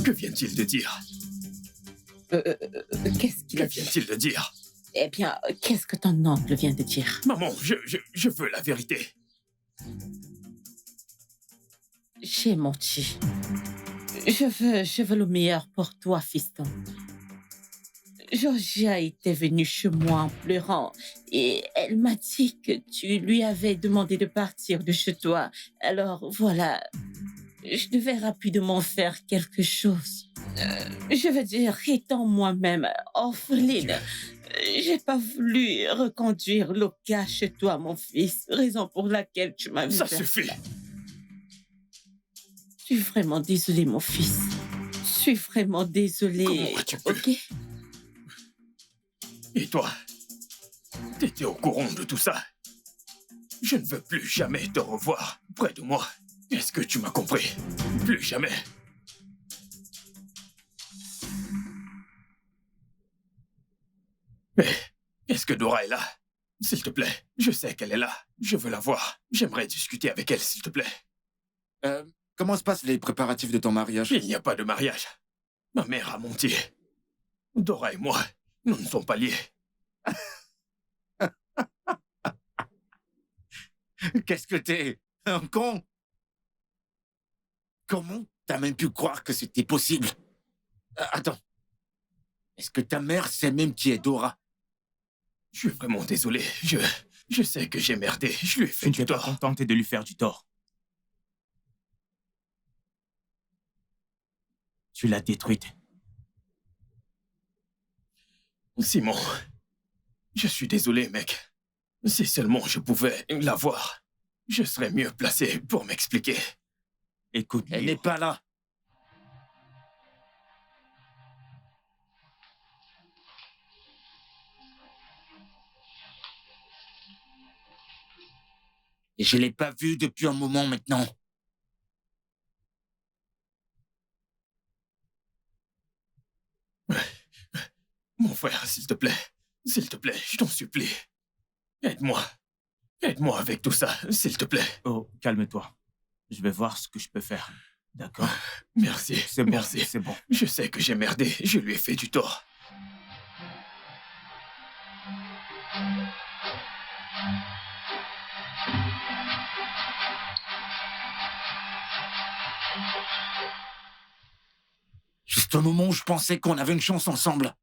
Speaker 10: que vient-il de dire?
Speaker 9: Qu'est-ce qu'il
Speaker 10: Que
Speaker 9: a dit?
Speaker 10: vient-il de dire?
Speaker 9: Eh bien, qu'est-ce que ton oncle vient de dire?
Speaker 10: Maman, je veux la vérité.
Speaker 9: J'ai menti. Je veux le meilleur pour toi, fiston. Georgia était venue chez moi en pleurant et elle m'a dit que tu lui avais demandé de partir de chez toi. Alors voilà, je devais rapidement faire quelque chose. Je veux dire, étant moi-même orpheline, j'ai pas voulu reconduire Loka chez toi, mon fils, raison pour laquelle tu m'as vu.
Speaker 10: Ça
Speaker 9: faire
Speaker 10: suffit.
Speaker 9: cela. Je suis vraiment désolée, mon fils. Je suis vraiment désolée.
Speaker 10: Comment as-tu pu?
Speaker 9: Ok?
Speaker 10: Et toi? T'étais au courant de tout ça? Je ne veux plus jamais te revoir près de moi. Est-ce que tu m'as compris? Plus jamais. Mais est-ce que Dora est là? S'il te plaît, je sais qu'elle est là. Je veux la voir. J'aimerais discuter avec elle, s'il te plaît.
Speaker 3: Comment se passent les préparatifs de ton mariage?
Speaker 10: Il n'y a pas de mariage. Ma mère a menti. Dora et moi, nous ne sommes pas liés.
Speaker 3: Qu'est-ce que t'es? Un con? Comment t'as même pu croire que c'était possible? Attends. Est-ce que ta mère sait même qui est Dora?
Speaker 10: Je suis vraiment désolé. Je sais que j'ai merdé. Je lui ai
Speaker 4: Tu
Speaker 10: fait
Speaker 4: ne
Speaker 10: du
Speaker 4: t'es pas
Speaker 10: tort.
Speaker 4: contenté de lui faire du tort. Tu l'as détruite.
Speaker 10: Simon, je suis désolé, mec. Si seulement je pouvais la voir, je serais mieux placé pour m'expliquer.
Speaker 4: Écoute,
Speaker 3: Elle
Speaker 4: Léo,
Speaker 3: n'est pas là. Et je l'ai pas vue depuis un moment maintenant.
Speaker 10: Mon frère, s'il te plaît. S'il te plaît, je t'en supplie. Aide-moi. Aide-moi avec tout ça, s'il te plaît.
Speaker 4: oh, calme-toi. Je vais voir ce que je peux faire. D'accord?
Speaker 10: Merci.
Speaker 4: C'est bon,
Speaker 10: Merci.
Speaker 4: c'est bon.
Speaker 10: Je sais que j'ai merdé. Je lui ai fait du tort.
Speaker 3: Juste au moment où je pensais qu'on avait une chance ensemble.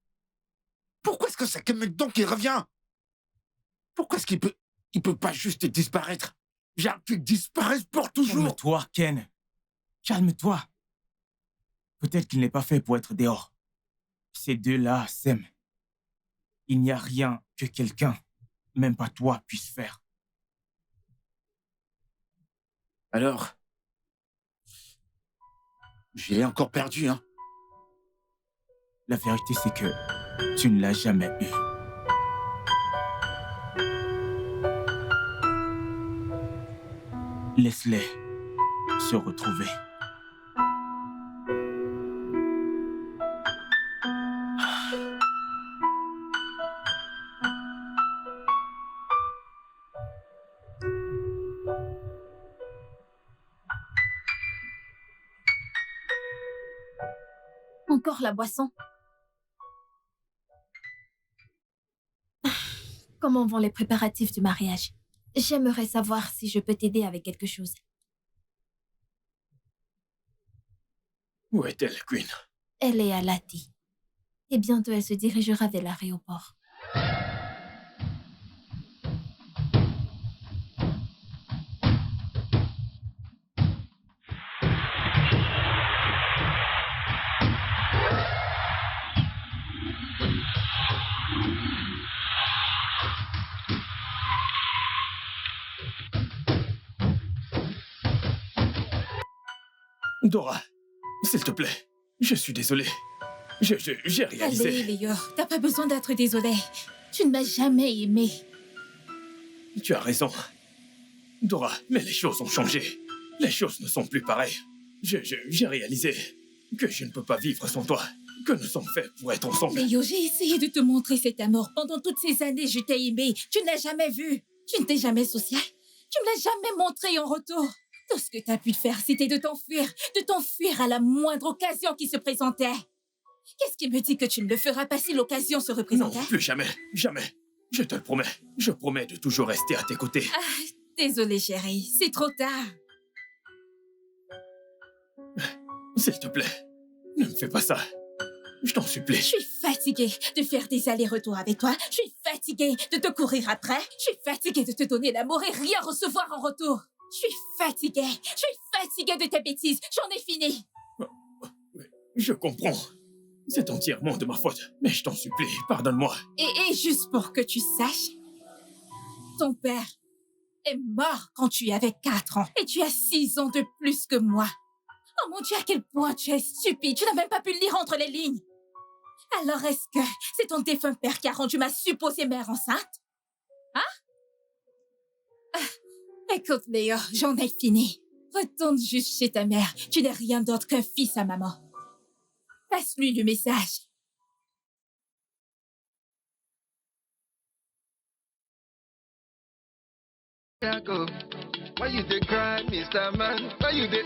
Speaker 3: Pourquoi est-ce que c'est que maintenant qu'il revient? Pourquoi est-ce qu'il peut pas juste disparaître? J'ai hâte qu'il disparaisse pour toujours.
Speaker 4: Calme-toi, Ken. Calme-toi. Peut-être qu'il n'est pas fait pour être dehors. Ces deux-là s'aiment. Il n'y a rien que quelqu'un, même pas toi, puisse faire.
Speaker 3: Alors, je l'ai encore perdu, hein.
Speaker 4: La vérité, c'est que tu ne l'as jamais eu. Laisse-les se retrouver.
Speaker 8: Encore la boisson. Comment vont les préparatifs du mariage? J'aimerais savoir si je peux t'aider avec quelque chose.
Speaker 10: Où est-elle, Queen?
Speaker 8: Elle est à Lati. Et bientôt, elle se dirigera vers l'aéroport.
Speaker 6: Dora, s'il te plaît, je suis désolé. J'ai réalisé...
Speaker 2: Allez, Léo, t'as pas besoin d'être désolé. Tu ne m'as jamais aimé.
Speaker 6: Tu as raison. Dora, mais les choses ont changé. Les choses ne sont plus pareilles. J'ai réalisé que je ne peux pas vivre sans toi, que nous sommes faits pour être ensemble.
Speaker 2: Léo, j'ai essayé de te montrer cet amour. Pendant toutes ces années, je t'ai aimé. Tu ne l'as jamais vu. Tu ne t'es jamais social. Tu ne l'as jamais montré en retour. Tout ce que tu as pu faire, c'était de t'enfuir à la moindre occasion qui se présentait. Qu'est-ce qui me dit que tu ne le feras pas si l'occasion se représentait?
Speaker 6: Non, plus jamais, jamais. Je te le promets. Je promets de toujours rester à tes côtés.
Speaker 2: Ah, désolée, chérie. C'est trop tard.
Speaker 6: S'il te plaît, ne me fais pas ça. Je t'en supplie.
Speaker 2: Je suis fatiguée de faire des allers-retours avec toi. Je suis fatiguée de te courir après. Je suis fatiguée de te donner l'amour et rien recevoir en retour. Je suis fatiguée. Je suis fatiguée de tes bêtises. J'en ai fini.
Speaker 6: Je comprends. C'est entièrement de ma faute. Mais je t'en supplie, pardonne-moi.
Speaker 2: Et juste pour que tu saches, ton père est mort quand tu avais 4 ans. Et tu as 6 ans de plus que moi. Oh mon Dieu, à quel point tu es stupide. Tu n'as même pas pu lire entre les lignes. Alors est-ce que c'est ton défunt père qui a rendu ma supposée mère enceinte? Hein? Écoute, Léo, j'en ai fini. Retourne juste chez ta mère. Tu n'es rien d'autre qu'un fils à maman. Passe-lui le message.
Speaker 1: Jacob, why you dey cry, Mr. Man? Why you dey?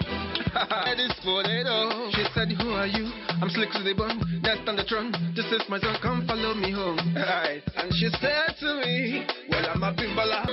Speaker 1: This for it all. She said, who are you? I'm slick to the bone, next on the throne. This is my son, come follow me home. Right. And she said to me, well, I'm a bimbala.